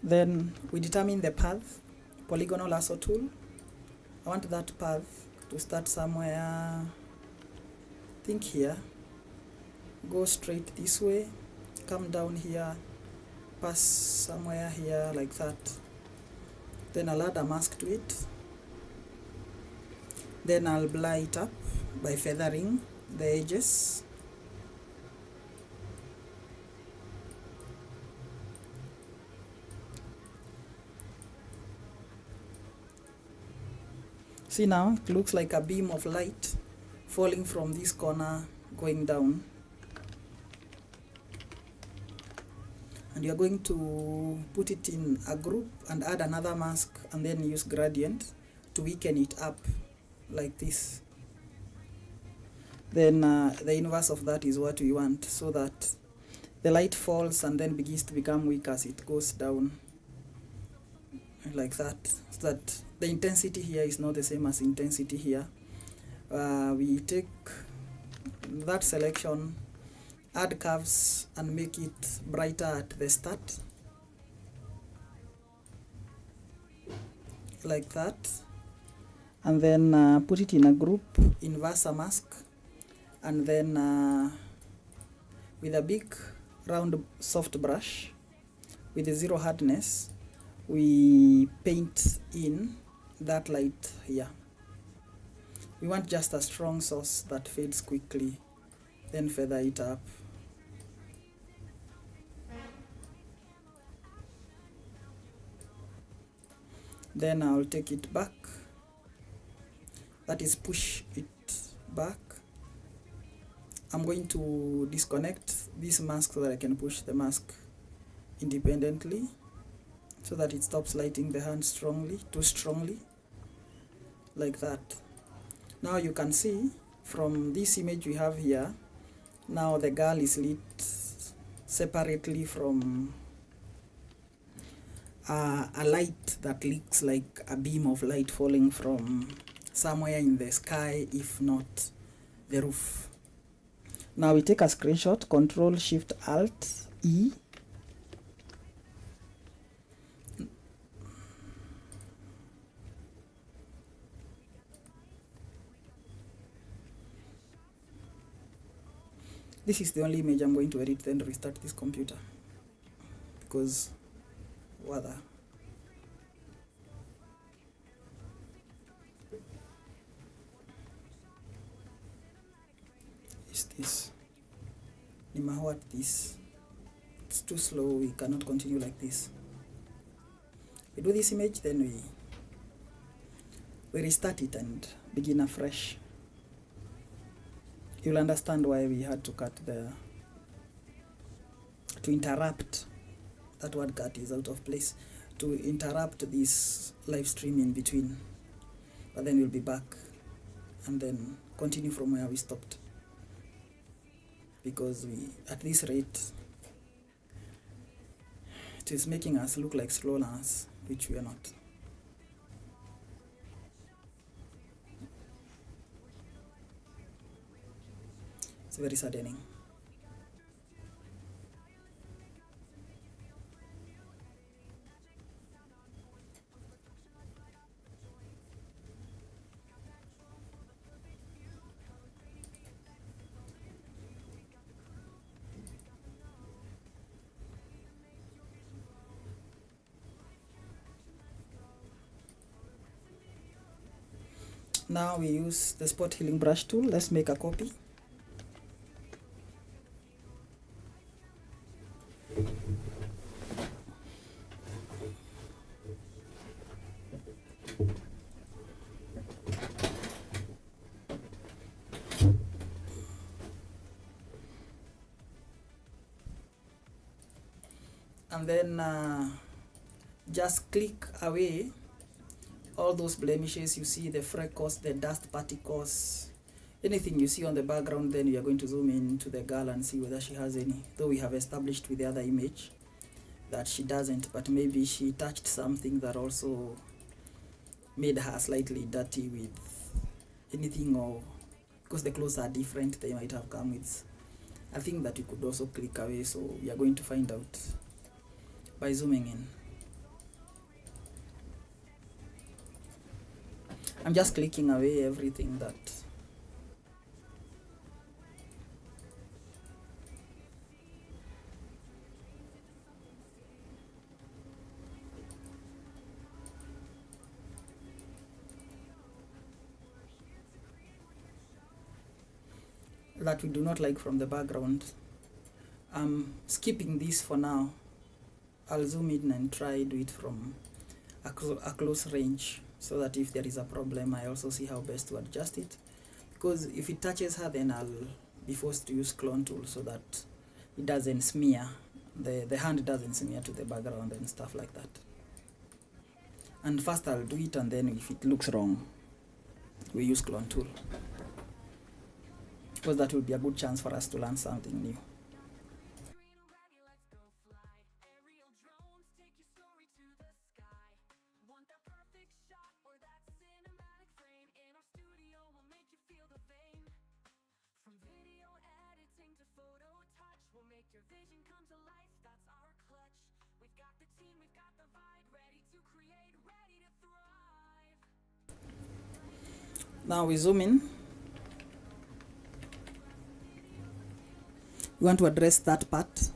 Then we determine the path, polygonal lasso tool. I want that path to start somewhere, I think here, go straight this way, come down here, pass somewhere here like that. Then I'll add a mask to it. Then I'll blur it up by feathering the edges. See now, it looks like a beam of light falling from this corner going down. And you're going to put it in a group and add another mask and then use gradient to weaken it up like this. Then the inverse of that is what we want, so that the light falls and then begins to become weak as it goes down like that, so that the intensity here is not the same as intensity here. We take that selection, add curves and make it brighter at the start like that, and then put it in a group, inverse a mask, and then with a big round soft brush with a zero hardness, we paint in that light here. We want just a strong source that fades quickly, then feather it up. Then I'll take it back, that is push it back. I'm going to disconnect this mask so that I can push the mask independently, so that it stops lighting the hand too strongly, like that. Now you can see from this image we have here, now the girl is lit separately from a light that looks like a beam of light falling from somewhere in the sky, if not the roof. Now we take a screenshot, Control Shift Alt E. This is the only image I'm going to edit, then restart this computer, because what is this? Nimahwat this. It's too slow, we cannot continue like this. We do this image, then we restart it and begin afresh. You'll understand why we had to cut to interrupt, that word cut is out of place, to interrupt this live stream in between. But then we'll be back and then continue from where we stopped, because at this rate it is making us look like slow learners, which we are not. It's very saddening. Now we use the spot healing brush tool. Let's make a copy. And then just click away all those blemishes you see, the freckles, the dust particles, anything you see on the background. Then we are going to zoom in to the girl and see whether she has any, though we have established with the other image that she doesn't, but maybe she touched something that also made her slightly dirty with anything, or because the clothes are different, they might have come with a thing that you could also click away, so we are going to find out by zooming in. I'm just clicking away everything that we do not like from the background. I'm skipping this for now. I'll zoom in and try do it from a close range, so that if there is a problem, I also see how best to adjust it. Because if it touches her, then I'll be forced to use clone tool so that it doesn't smear, the hand doesn't smear to the background and stuff like that. And first I'll do it, and then if it looks wrong, we use clone tool, because that will be a good chance for us to learn something new. Now we zoom in. We want to address that part.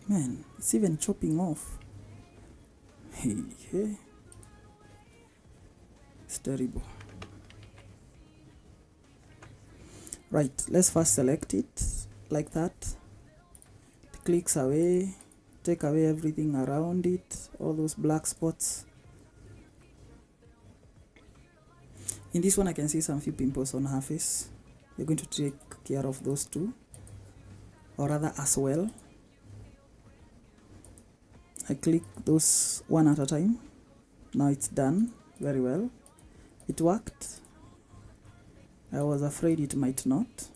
Man, it's even chopping off. Hey, it's terrible. Right, let's first select it like that. It clicks away, take away everything around it, all those black spots. In this one I can see some few pimples on her face. We're going to take care of those too, or rather as well. I click those one at a time. Now it's done very well. It worked. I was afraid it might not.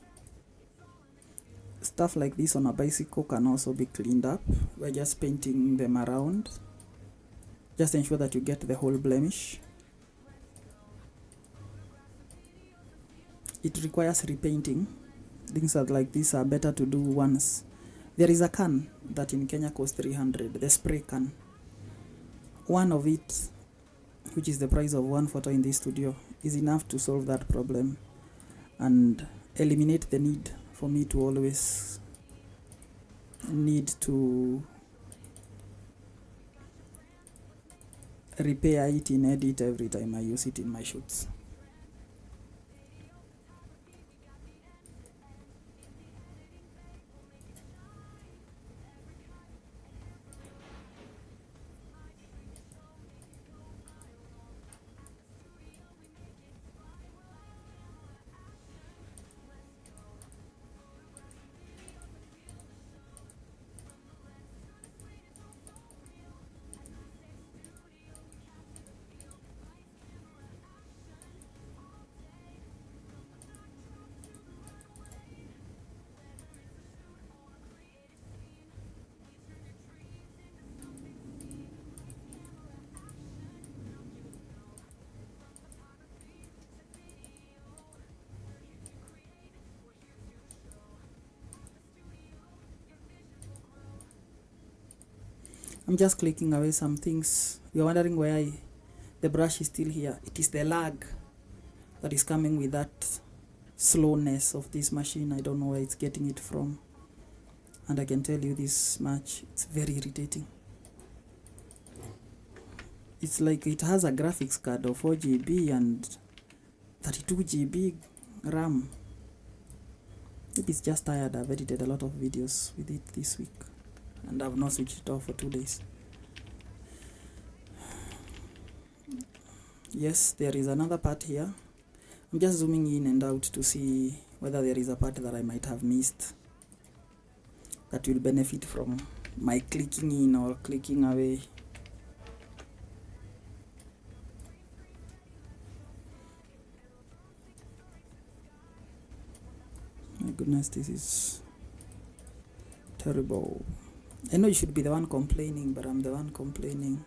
Stuff like this on a bicycle can also be cleaned up. We're just painting them around. Just ensure that you get the whole blemish. It requires repainting. Things like this are better to do once. There is a can that in Kenya costs 300, the spray can. One of it, which is the price of one photo in this studio, is enough to solve that problem and eliminate the need for me to always need to repair it in edit every time I use it in my shoots. I'm just clicking away some things. You're wondering why the brush is still here. It is the lag that is coming with that slowness of this machine. I don't know where it's getting it from. And I can tell you this much, it's very irritating. It's like it has a graphics card of 4 GB and 32 GB RAM. Maybe it's just tired. I've edited a lot of videos with it this week, and I've not switched it off for 2 days. Yes, there is another part here. I'm just zooming in and out to see whether there is a part that I might have missed that will benefit from my clicking in or clicking away. My goodness, this is terrible. I know you should be the one complaining, but I'm the one complaining.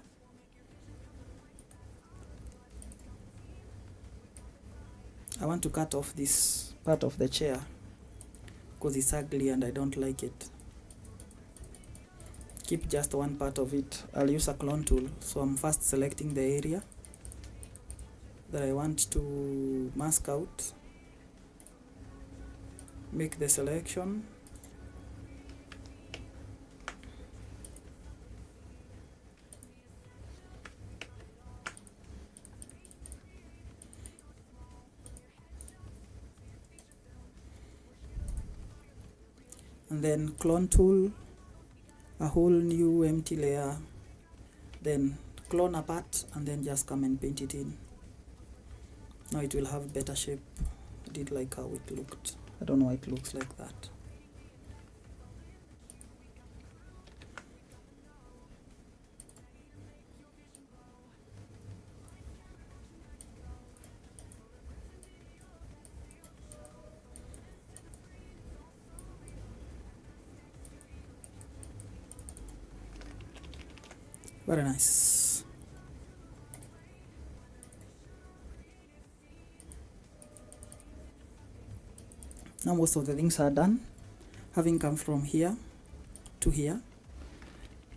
I want to cut off this part of the chair because it's ugly and I don't like it. Keep just one part of it. I'll use a clone tool. So I'm first selecting the area that I want to mask out. Make the selection. And then clone tool, a whole new empty layer, then clone a part and then just come and paint it in. Now it will have better shape. I did like how it looked. I don't know why it looks like that. Very nice. Now most of the things are done. Having come from here to here,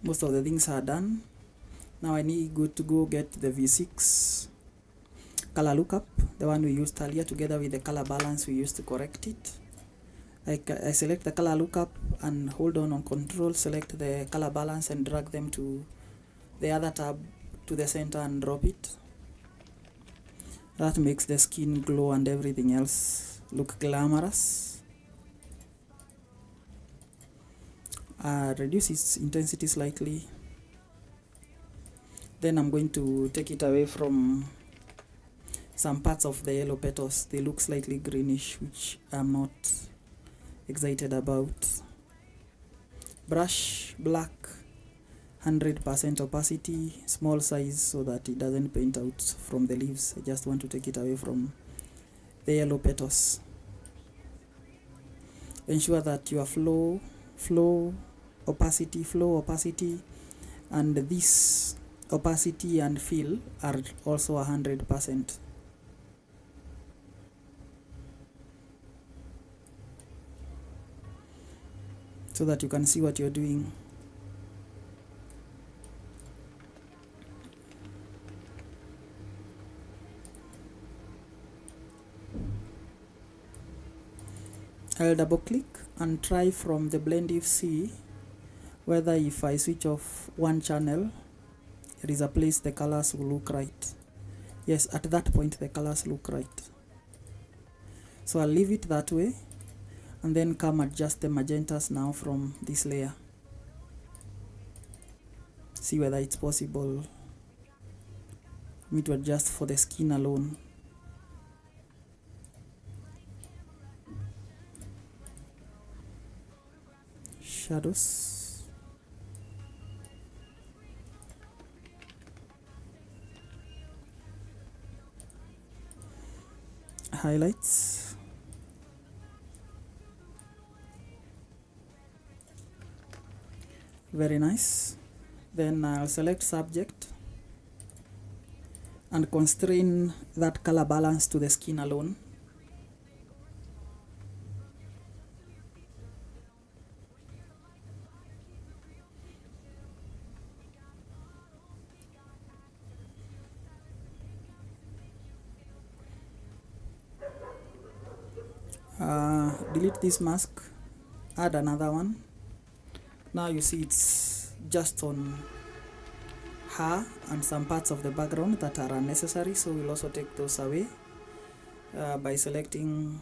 most of the things are done. Now I need to go get the V6 color lookup, the one we used earlier, together with the color balance we used to correct it. I select the color lookup and hold on control, select the color balance and drag them to the other tab to the center and drop it. That makes the skin glow and everything else look glamorous. Reduce its intensity slightly. Then I'm going to take it away from some parts of the yellow petals. They look slightly greenish, which I'm not excited about. Brush black, 100% opacity, small size, so that it doesn't paint out from the leaves. I just want to take it away from the yellow petals. Ensure that your flow opacity and this opacity and fill are also 100%. So that you can see what you're doing. I'll double click and try from the blend if see whether if I switch off one channel, there is a place the colors will look right. Yes, at that point the colors look right. So I'll leave it that way and then come adjust the magentas now from this layer. See whether it's possible for me to adjust for the skin alone. Shadows. Highlights. Very nice. Then I'll select subject and constrain that color balance to the skin alone. Delete this mask, add another one. Now you see it's just on her and some parts of the background that are unnecessary, so we'll also take those away by selecting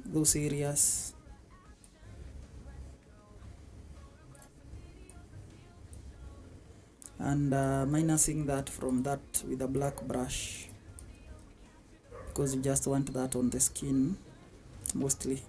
those areas. And minusing that from that with a black brush, because you just want that on the skin mostly.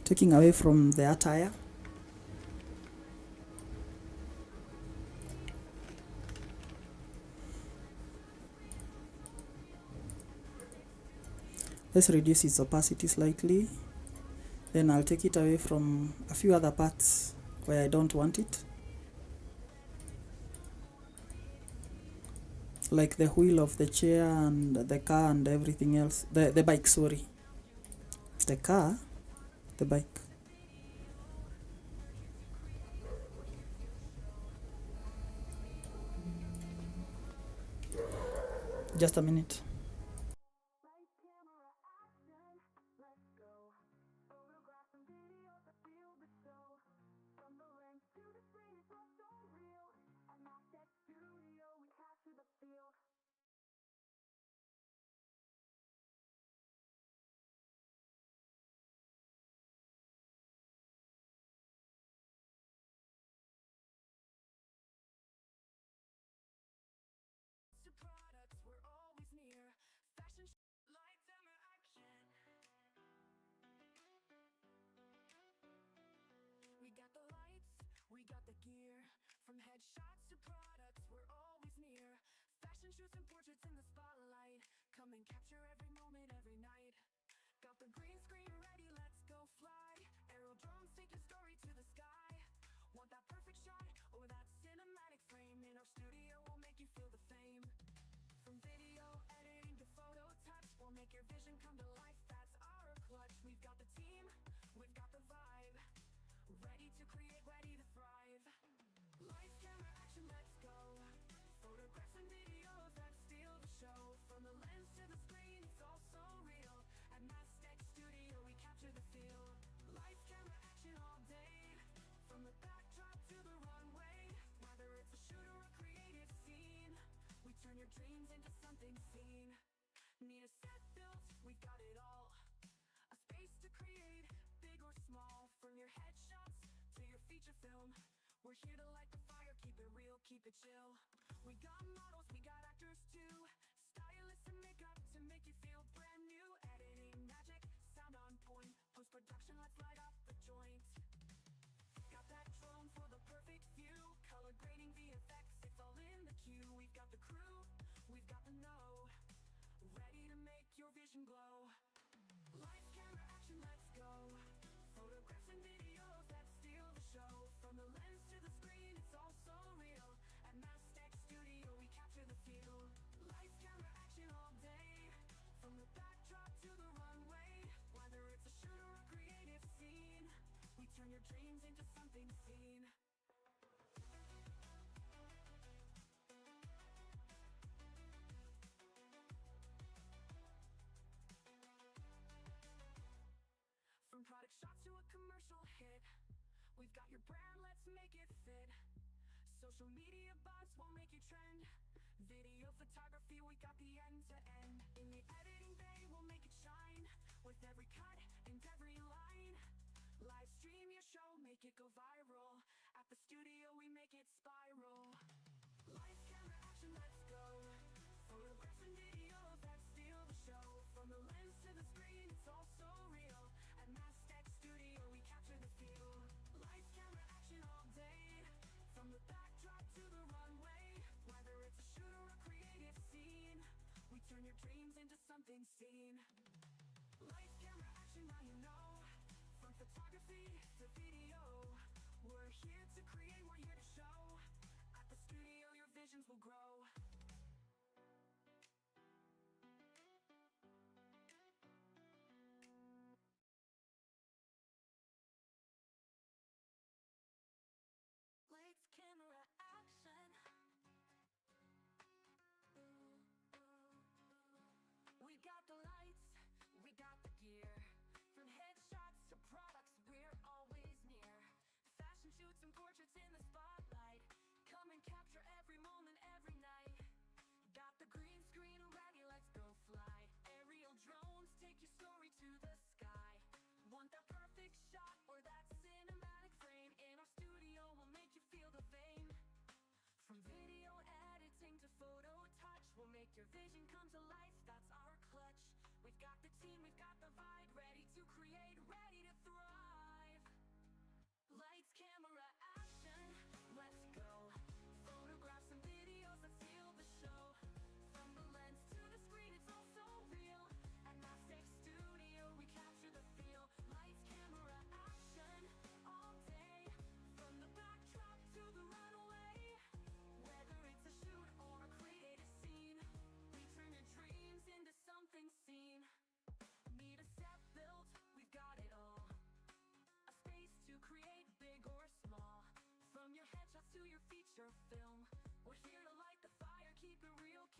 taking away from the attire. Let's reduce its opacity slightly. Then I'll take it away from a few other parts where I don't want it, like the wheel of the chair and the car and everything else. The bike, sorry. The car, the bike. Just a minute. Lights, camera, action, let's go. Photographs and videos that feel the show. From the lens to the screen, it's all so real. At Master Studio, we capture the feel. To products, we're always near. Fashion, lights, camera, action. We got the lights, we got the gear. From headshots to products, we're always near. Fashion shoots and portraits in the spotlight. Come and capture every moment, every night. Got the green screen ready, let's go fly. Aero drones take your story to the sky. Want that perfect shot or that cinematic frame? In our studio, we'll make you feel the fame. From video editing to photo touch, we'll make your vision come to life. That's our clutch. We've got the team, we've got the vibe. Ready to create, ready to thrive. Lights, camera, action, let's go. Photographs and videos that steal the show. From the lens to the screen, it's all so real. At Mastech Studio, we capture the feel. Lights, camera, action all day. From the backdrop to the runway. Whether it's a shoot or a creative scene, we turn your dreams into something seen. Need a set built, we've got it all. A space to create, big or small. From your headshots to your feature film, we're here to light the fire, keep it real, keep it chill. We got models, we got actors too. Stylists and makeup to make you feel brand new. Editing magic, sound on point. Post-production, let's light up the joint. Got that drone for the perfect view. Color grading, VFX, it's all in the queue. We've got the crew, we've got the know. Ready to make your vision glow. Lights, camera, action, let's go. Photographs and videos that steal the show. From the lens to the screen, it's all so real. At Mastech Studio, we capture the feel. Lights, camera, action all day. From the backdrop to the runway. Whether it's a shoot or a creative scene, we turn your dreams into something seen. From product shots to a commercial hit, we've got your brand, let's make it fit. Social media buzz will make you trend. Video photography, we got the end to end. In the editing bay, we'll make it shine. With every cut and every line, live stream your show, make it go viral. At the studio, we make it spiral. Lights, camera, action, let's go. Photographs and videos that steal the show. From the lens to the screen, it's all so real. At Mastech Studio, we capture the feel. Lights, camera, action all day. From the backdrop to the runway. Whether it's a shoot or a creative scene, we turn your dreams into something seen. Lights, camera, action, now you know. From photography to video, we're here to create, we're here to show. At the studio, your visions will grow. Lights, camera, action. We got the lights, we got the gear. From headshots to products, we're always near. Fashion shoots and portraits in the spotlight. Come and capture every moment, every night. Got the green screen ready, let's go fly. Aerial drones take your story to the sky. Want that perfect shot or that cinematic frame? In our studio, we'll make you feel the fame. From video editing to photo touch, we'll make your vision come to life, that's our clutch. We've got the team, we've got the vibe, ready to create, ready to thrive.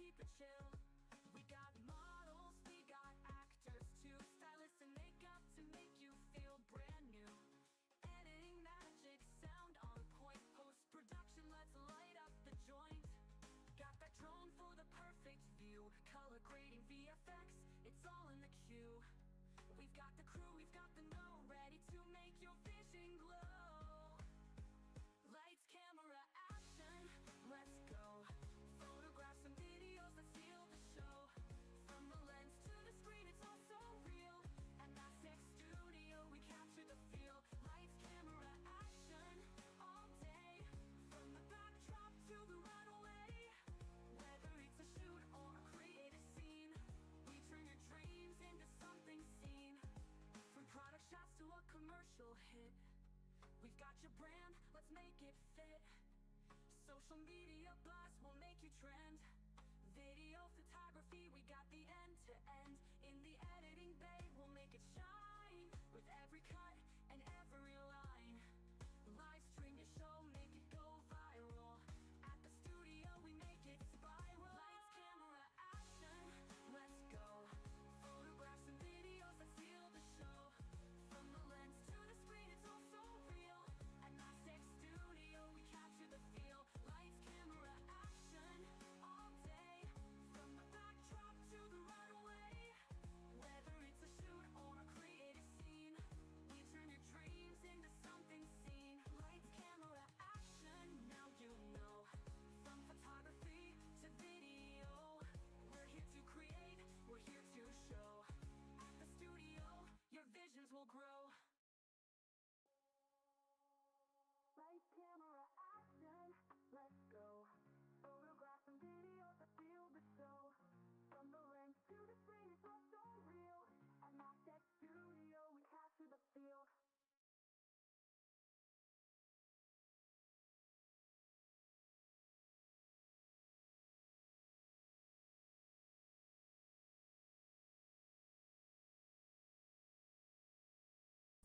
keep it chill. We got models, we got actors too, stylists and makeup to make you feel brand new. Editing magic, sound on point, post-production, let's light up the joint. Got that drone for the perfect view, color grading, VFX, it's all in the queue. We've got the crew, we've got the know, ready to make your vision glow. Lights, camera, action, let's go. Photographs and videos that seal the show. From the lens to the screen, it's all so real. At Mastech Studio, we capture the feel. Lights, camera, action, all day. From the backdrop to the runway. Whether it's a shoot or a creative scene, we turn your dreams into something seen. From product shots to a commercial hit, we've got your brand, let's make it fit. Social media buzz will make you trend. Video photography, we got the end-to-end. In the editing bay, we'll make it shine. With every cut and every line. Live stream your show, make it go viral. At the studio, we make it spiral. Lights, camera, action, let's go. Photographs and videos that seal the show. From the lens to the screen, it's all so real. At Mastech Studio, we capture the feel. Lights, camera, action, all day. From the backdrop to the runway. Whether it's a shoot or a creative scene, we turn your dreams into something seen. Lights, camera, action, now you know. From photography to video, we're here to create, we're here to show. At the studio, your visions will grow. Lights, camera, action, let's go. Photographs and videos that feel the show. From the lens to the screen, it's all so real. At Mastech Studio, we capture the feel.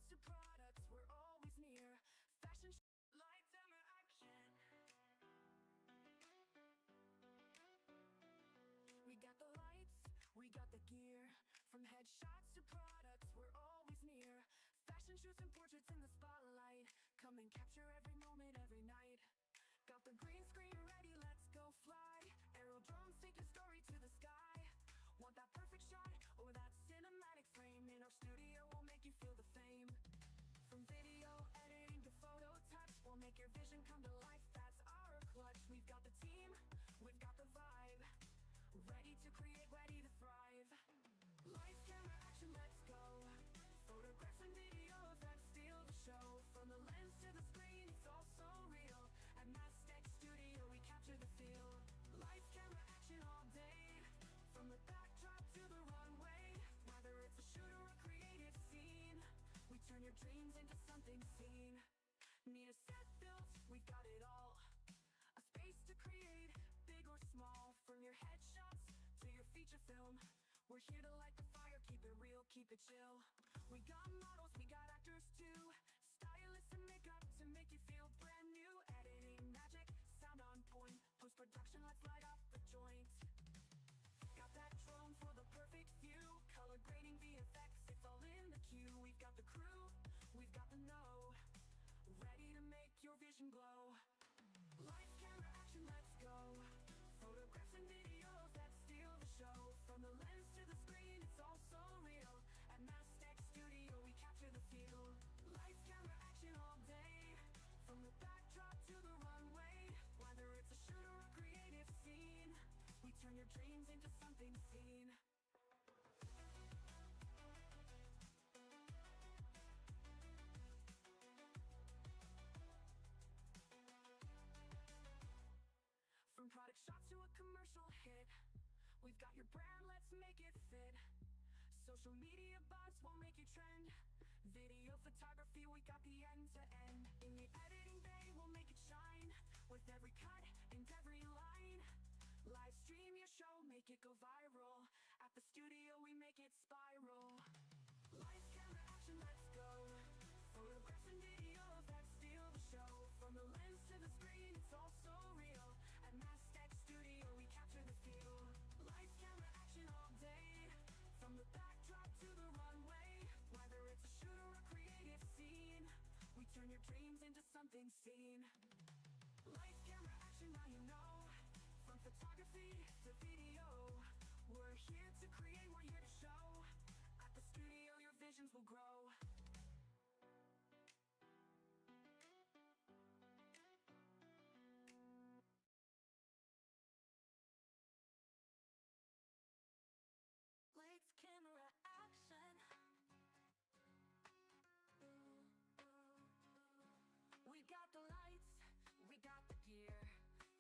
To products, we're always near. Fashion, lights, camera, action. We got the lights, we got the gear. From headshots to products, we're always near. Fashion shoots and portraits in the spotlight. Come and capture every moment, every night. Got the green screen ready, let's go fly. Aero drones take your story to the sky. Want that perfect shot or that cinematic frame? In our studio, we'll make you feel the fame. From video editing to photo touch, we'll make your vision come to life, that's our clutch. We've got the team, we've got the vibe. Ready to create, ready to thrive. Lights, camera, action, let's go. Photographs and videos that steal the show. From the lens to the screen, it's all so real. At Mastech Studio, we capture the feel. Lights, camera, action all day. From the backdrop to the runway. Whether it's a shoot or a creative scene, we turn your dreams into something seen. Need a set built, we've got it all. A space to create, big or small. From your headshots to your feature film, we're here to light the fire, keep it real, keep it chill. We got models, we got actors too. Stylists and makeup to make you feel brand new. Editing magic, sound on point. Post-production, let's light up the joint. Got that drone for the perfect view. Color grading, VFX, it's all in the queue. We've got the crew, we've got the know. Ready to make your vision glow. Lights, camera, action, let's go. Photographs and videos that steal the show. From the lens to the screen, it's all so real. At Mastech Studio, we capture the feel. Lights, camera, action all day. From the backdrop to the runway. Whether it's a shoot or a creative scene, we turn your dreams into something seen. From product shots to a commercial hit, we've got your brand, let's make it fit. Social media buzz will make you trend. Video photography, we got the end-to-end. In the editing bay, we'll make it shine. With every cut and every line. Live stream your show, make it go viral. At the studio, we make it spiral. Lights, camera, action, let's go. Photographs and videos that steal the show. From the lens to the screen, it's all so real. At Mastech Studio, we capture the feel. turn your dreams into something seen. Lights, camera, action, now you know. From photography to video, we're here to create, we're here to show. At the studio, your visions will grow. Lights, camera, action. We got the lights, we got the gear.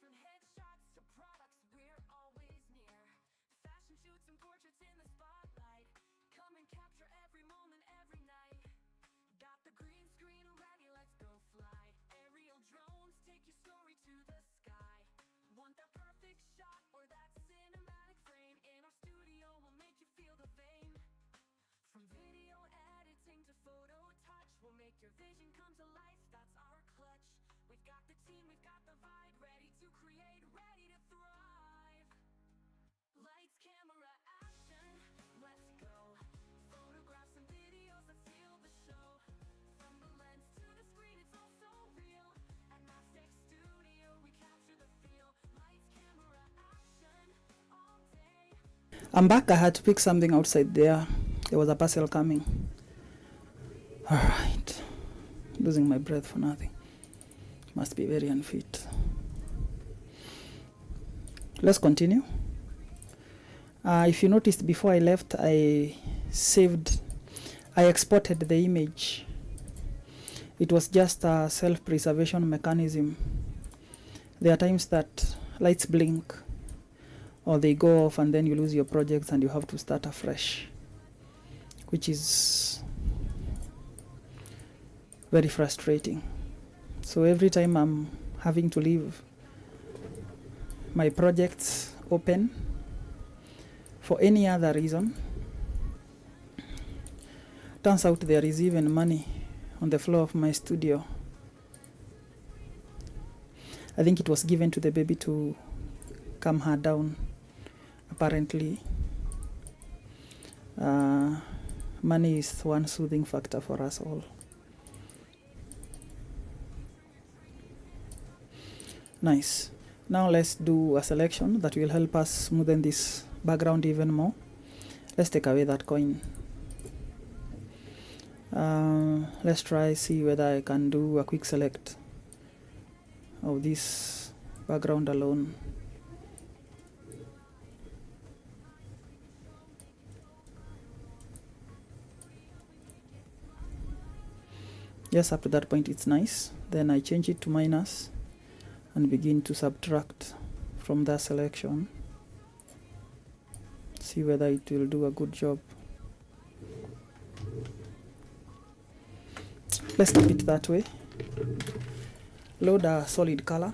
From headshots to products, we're always near. Fashion shoots and portraits in the spotlight. Come and capture every moment, every night. Got the green screen ready, let's go fly. Aerial drones take your story to the sky. Want that perfect shot or that cinematic frame? In our studio, we'll make you feel the vein. From video editing to photo touch, we'll make your vision come to life, that's our clutch. We've got the team, we've got the vibe, ready to create, ready to thrive. Lights, camera, action, let's go. Photographs and videos that seal the show. From the lens to the screen, it's all so real. At Mastech Studio, we capture the feel. Lights, camera, action, all day. I'm back. I had to pick something outside there. There was a parcel coming. All right. Losing my breath for nothing. Must be very unfit. Let's continue. If you noticed, before I left, I exported the image. It was just a self-preservation mechanism. There are times that lights blink or they go off and then you lose your projects and you have to start afresh, which is very frustrating. So every time I'm having to leave my projects open for any other reason, turns out there is even money on the floor of my studio. I think it was given to the baby to calm her down. Apparently, money is one soothing factor for us all. Nice. Now let's do a selection that will help us smoothen this background even more. Let's take away that coin. Let's try see whether I can do a quick select of this background alone. Yes, up to that point it's nice. Then I change it to minus and begin to subtract from that selection. See whether it will do a good job. Let's keep it that way. Load a solid color.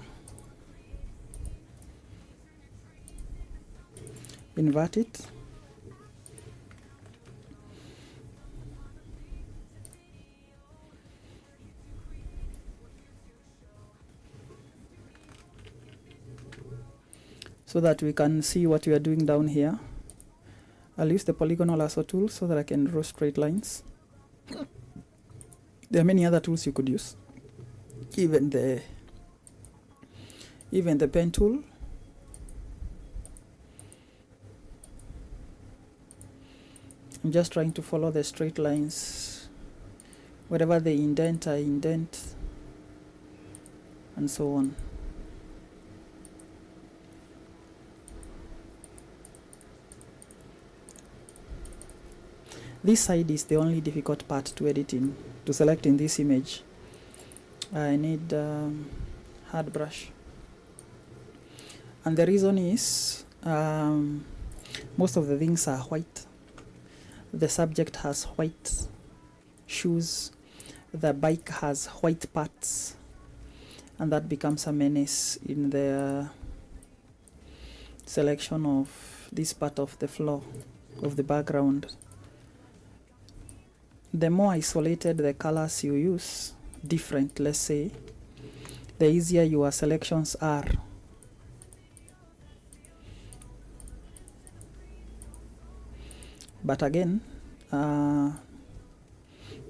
Invert it. So that we can see what we are doing down here. I'll use the polygonal lasso tool so that I can draw straight lines. There are many other tools you could use. Even the pen tool. I'm just trying to follow the straight lines. Wherever they indent, I indent, and so on. This side is the only difficult part to edit in, to select in this image. I need hard brush. And the reason is most of the things are white. The subject has white shoes. The bike has white parts. And that becomes a menace in the selection of this part of the floor, of the background. The more isolated the colors you use, different, let's say, the easier your selections are. But again,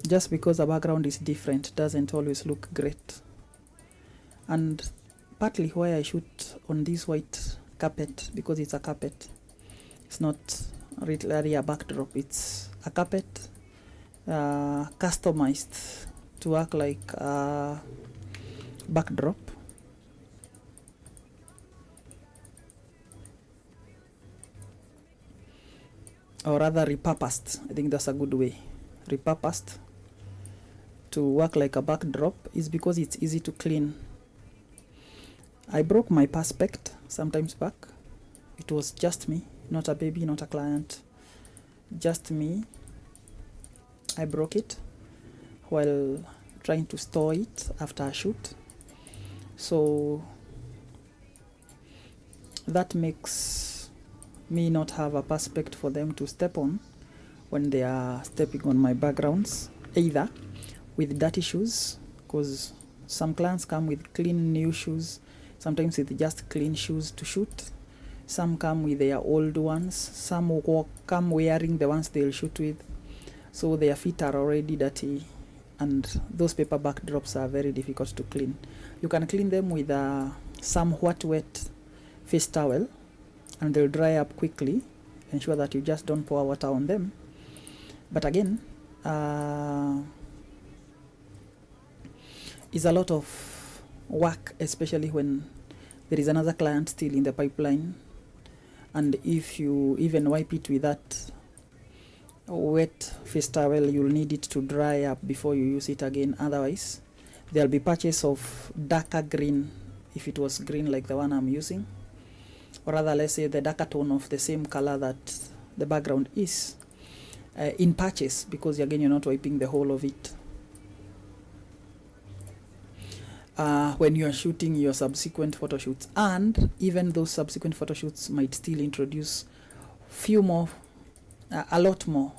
Just because the background is different doesn't always look great. And partly why I shoot on this white carpet, because it's a carpet. It's not really a backdrop, it's a carpet customized to work like a backdrop. Or rather repurposed, I think that's a good way. Repurposed to work like a backdrop is because it's easy to clean. I broke my Perspect sometimes back. It was just me, not a baby, not a client, just me. I broke it while trying to store it after a shoot. So that makes me not have a Perspect for them to step on when they are stepping on my backgrounds, either with dirty shoes, because some clients come with clean new shoes, sometimes with just clean shoes to shoot. Some come with their old ones, some come wearing the ones they'll shoot with, so their feet are already dirty, and those paper backdrops are very difficult to clean. You can clean them with a somewhat wet face towel, and they'll dry up quickly. Ensure that you just don't pour water on them. But again, it's a lot of work, especially when there is another client still in the pipeline. And if you even wipe it with that wet face towel, you'll need it to dry up before you use it again. Otherwise, there'll be patches of darker green, if it was green like the one I'm using, or rather, let's say the darker tone of the same color that the background is, in patches, because again, you're not wiping the whole of it. When you are shooting your subsequent photo shoots, and even those subsequent photo shoots might still introduce a lot more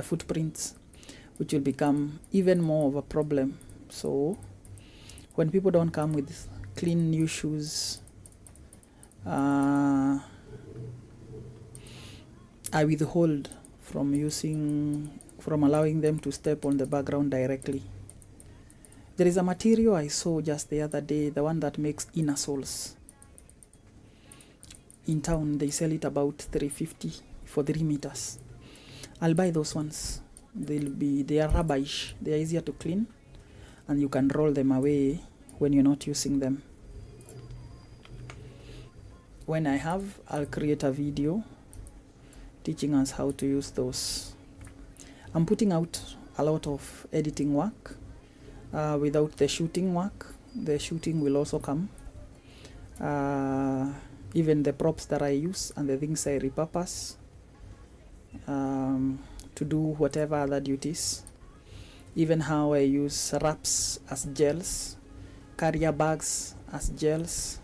footprints, which will become even more of a problem. So when people don't come with clean new shoes, I withhold from allowing them to step on the background directly. There is a material I saw just the other day, the one that makes inner soles. In town, they sell it about $350 for 3 meters. I'll buy those ones. They are rubberish. They are easier to clean, and you can roll them away when you're not using them. When I have, I'll create a video teaching us how to use those. I'm putting out a lot of editing work without the shooting work. The shooting will also come. Even the props that I use and the things I repurpose to do whatever other duties. Even how I use wraps as gels, carrier bags as gels.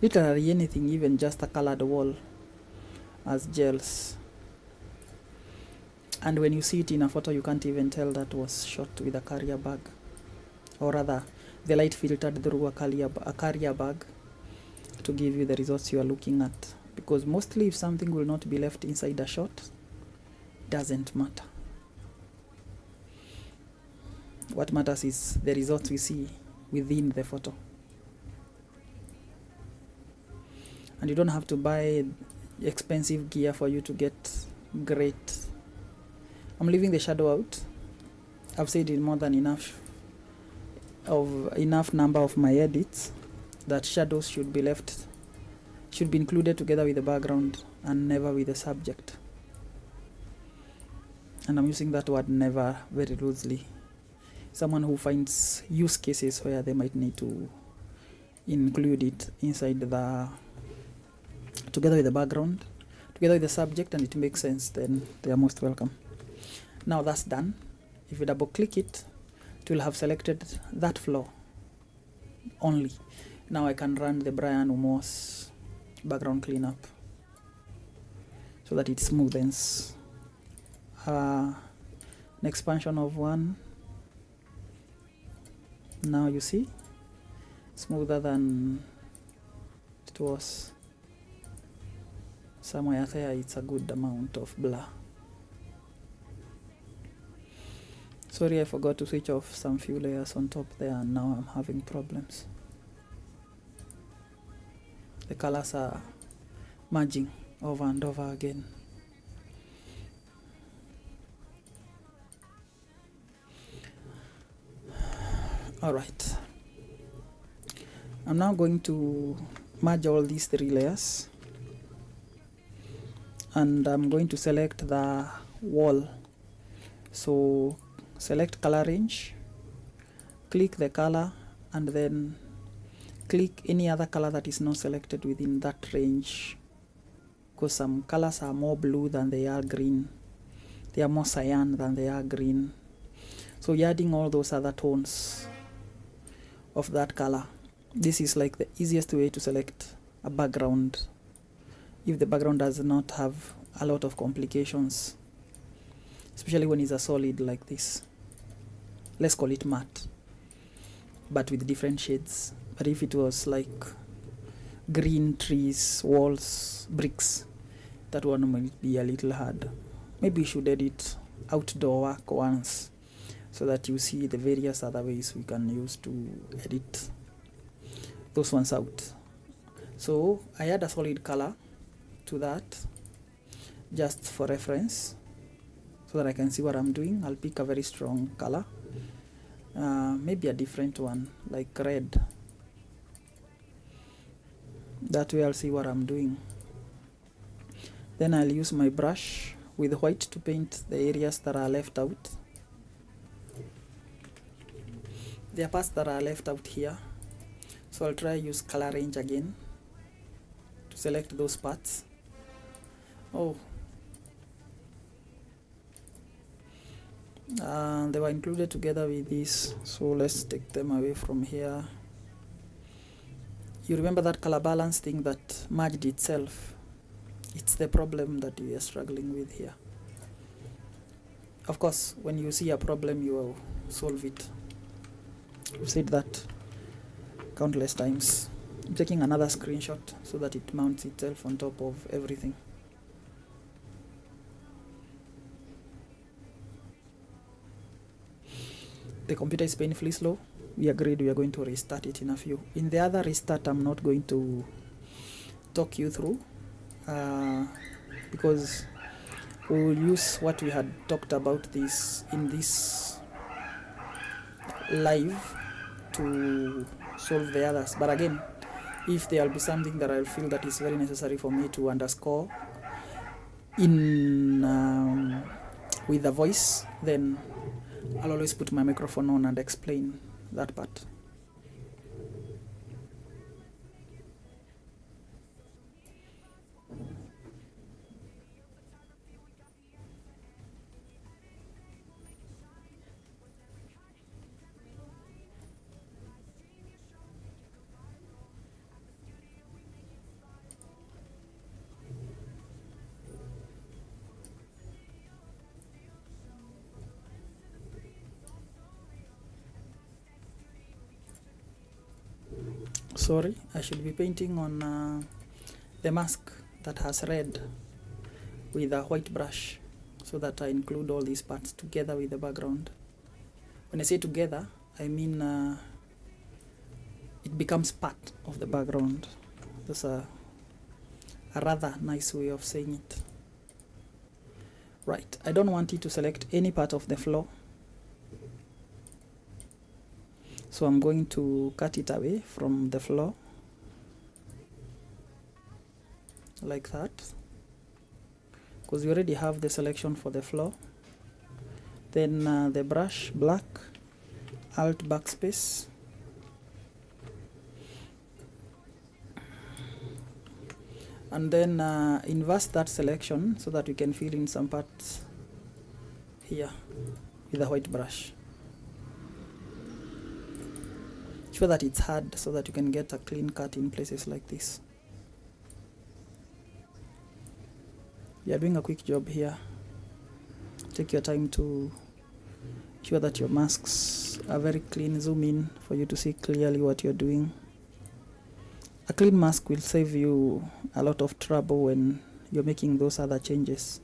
Literally anything, even just a colored wall as gels. And when you see it in a photo, you can't even tell that was shot with a carrier bag, or rather the light filtered through a carrier bag to give you the results you are looking at. Because mostly if something will not be left inside a shot, doesn't matter. What matters is the results we see within the photo. And you don't have to buy expensive gear for you to get great. I'm leaving the shadow out. I've said it more than enough number of my edits that shadows should be included together with the background and never with the subject. And I'm using that word never very loosely. Someone who finds use cases where they might need to include it inside together with the background, together with the subject, and it makes sense, then they are most welcome. Now that's done. If you double click it, it will have selected that floor only. Now I can run the Brian Umos background cleanup so that it smoothens. An expansion of 1. Now you see, smoother than it was. somewhere there it's a good amount of blur. Sorry, I forgot to switch off some few layers on top there, and now I'm having problems. The colors are merging over and over again. All right, I'm now going to merge all these 3 layers, and I'm going to select the wall. So select color range, click the color, and then click any other color that is not selected within that range, because some colors are more blue than they are green, they are more cyan than they are green. So you're adding all those other tones of that color. This is like the easiest way to select a background if the background does not have a lot of complications, especially when it's a solid like this. Let's call it matte, but with different shades. But if it was like green, trees, walls, bricks, that one might be a little hard. Maybe you should edit outdoor work once, so that you see the various other ways we can use to edit those ones out. So I add a solid color to that just for reference, so that I can see what I'm doing. I'll pick a very strong color, maybe a different one like red. That way I'll see what I'm doing. Then I'll use my brush with white to paint the areas that are left out. There are parts that are left out here, so I'll try use color range again to select those parts. Oh, they were included together with this, so let's take them away from here. You remember that color balance thing that merged itself? It's the problem that we are struggling with here. Of course, when you see a problem, you will solve it. I've said that countless times. I'm taking another screenshot so that it mounts itself on top of everything. The computer is painfully slow. We agreed we are going to restart it in a few. In the other restart, I'm not going to talk you through because we will use what we had talked about this in this live to solve the others. But again, if there will be something that I feel that is very necessary for me to underscore in with the voice, then I'll always put my microphone on and explain that part. Sorry, I should be painting on the mask that has red with a white brush, so that I include all these parts together with the background. When I say together, I mean it becomes part of the background. That's a rather nice way of saying it. Right, I don't want you to select any part of the floor, so I'm going to cut it away from the floor like that, because we already have the selection for the floor. Then the brush, black, alt backspace, and then inverse that selection so that we can fill in some parts here with a white brush. Sure that it's hard so that you can get a clean cut in places like this. You are doing a quick job here. Take your time to ensure that your masks are very clean. Zoom in for you to see clearly what you're doing. A clean mask will save you a lot of trouble when you're making those other changes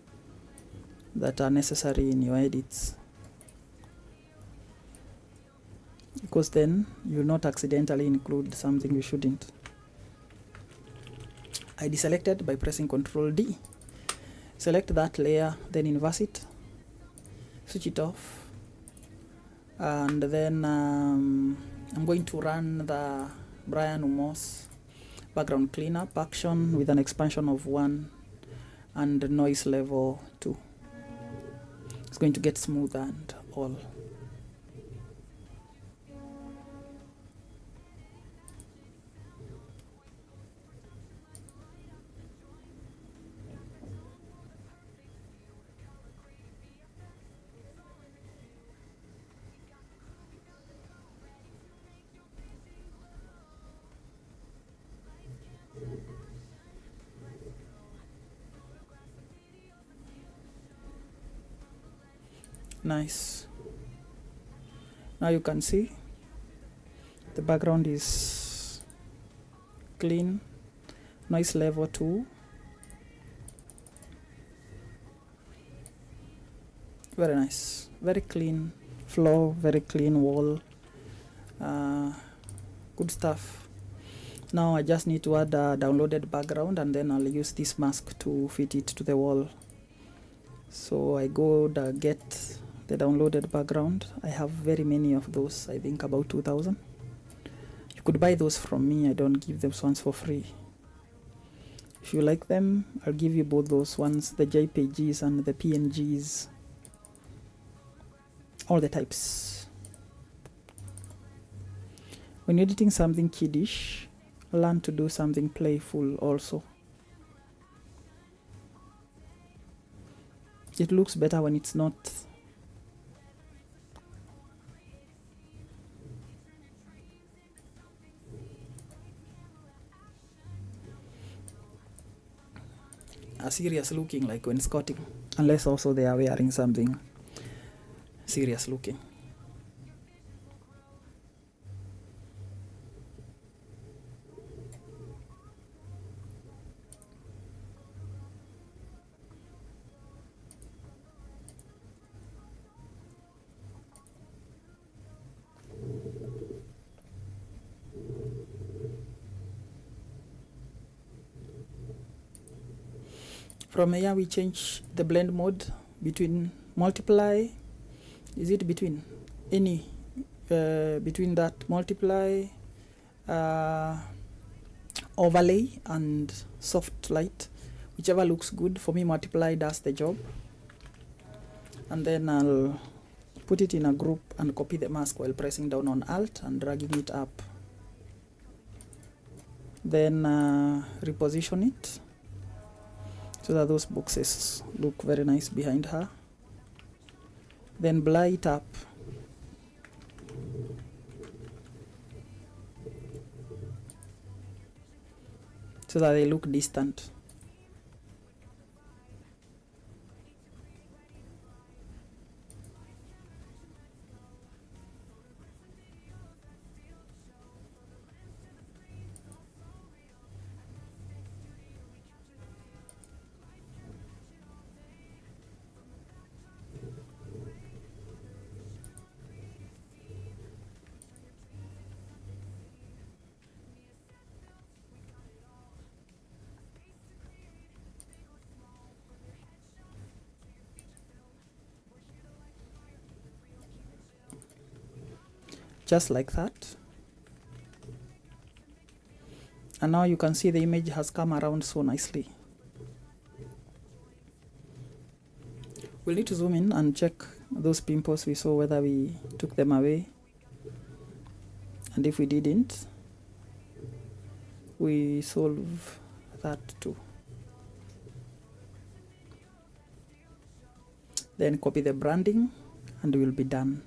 that are necessary in your edits, because then you'll not accidentally include something you shouldn't. I deselected by pressing Ctrl D. Select that layer, then inverse it, switch it off, and then I'm going to run the Brian Umos background cleanup action with an expansion of 1 and noise level 2. It's going to get smooth and all. Nice. Now you can see the background is clean, noise level 2, very nice, very clean floor, very clean wall, good stuff. Now I just need to add a downloaded background, and then I'll use this mask to fit it to the wall. So I go get the downloaded background. I have very many of those, I think about 2,000. You could buy those from me. I don't give those ones for free. If you like them, I'll give you both those ones, the JPGs and the PNGs, all the types. When you're editing something kiddish, learn to do something playful also. It looks better when it's not serious looking like when scotting, unless also they are wearing something serious looking. From here we change the blend mode between multiply. Is it between any between that multiply, overlay and soft light, whichever looks good. For me, multiply does the job. And then I'll put it in a group and copy the mask while pressing down on Alt and dragging it up. Then reposition it so that those boxes look very nice behind her. Then blur it up. So that they look distant. Just like that. And now you can see the image has come around so nicely. We'll need to zoom in and check those pimples we saw, whether we took them away. And if we didn't, we solve that too. Then copy the branding and we'll be done.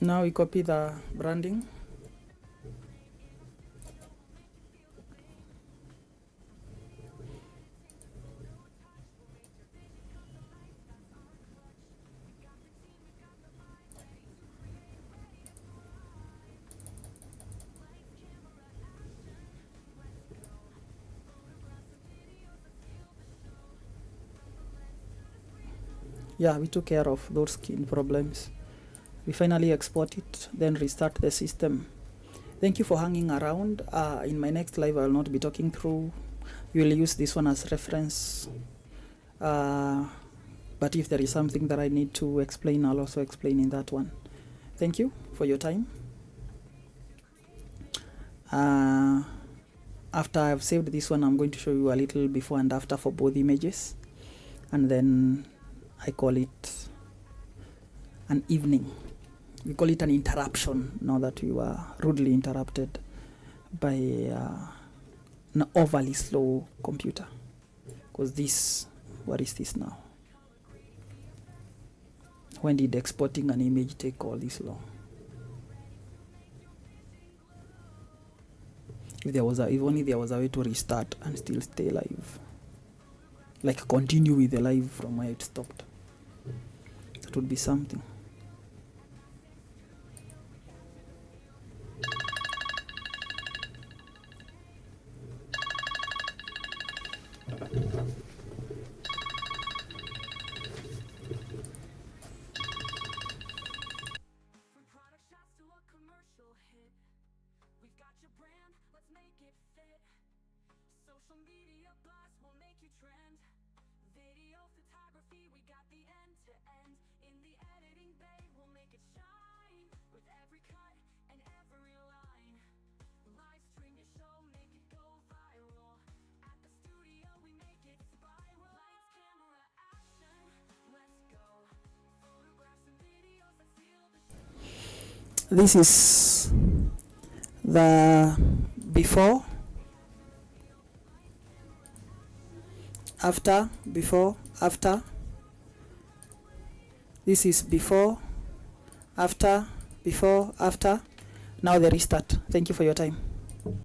Now we copy the branding. Yeah, we took care of those skin problems. We finally export it, then restart the system. Thank you for hanging around. In my next live, I will not be talking through. You will use this one as reference. But if there is something that I need to explain, I'll also explain in that one. Thank you for your time. After I've saved this one, I'm going to show you a little before and after for both images. And then I call it an evening. We call it an interruption, now that you are rudely interrupted by an overly slow computer. Because this, what is this now? When did exporting an image take all this long? If only there was a way to restart and still stay live. Like continue with the live from where it stopped. That would be something. This is the before, after, before, after. This is before, after, before, after. Now the restart. Thank you for your time.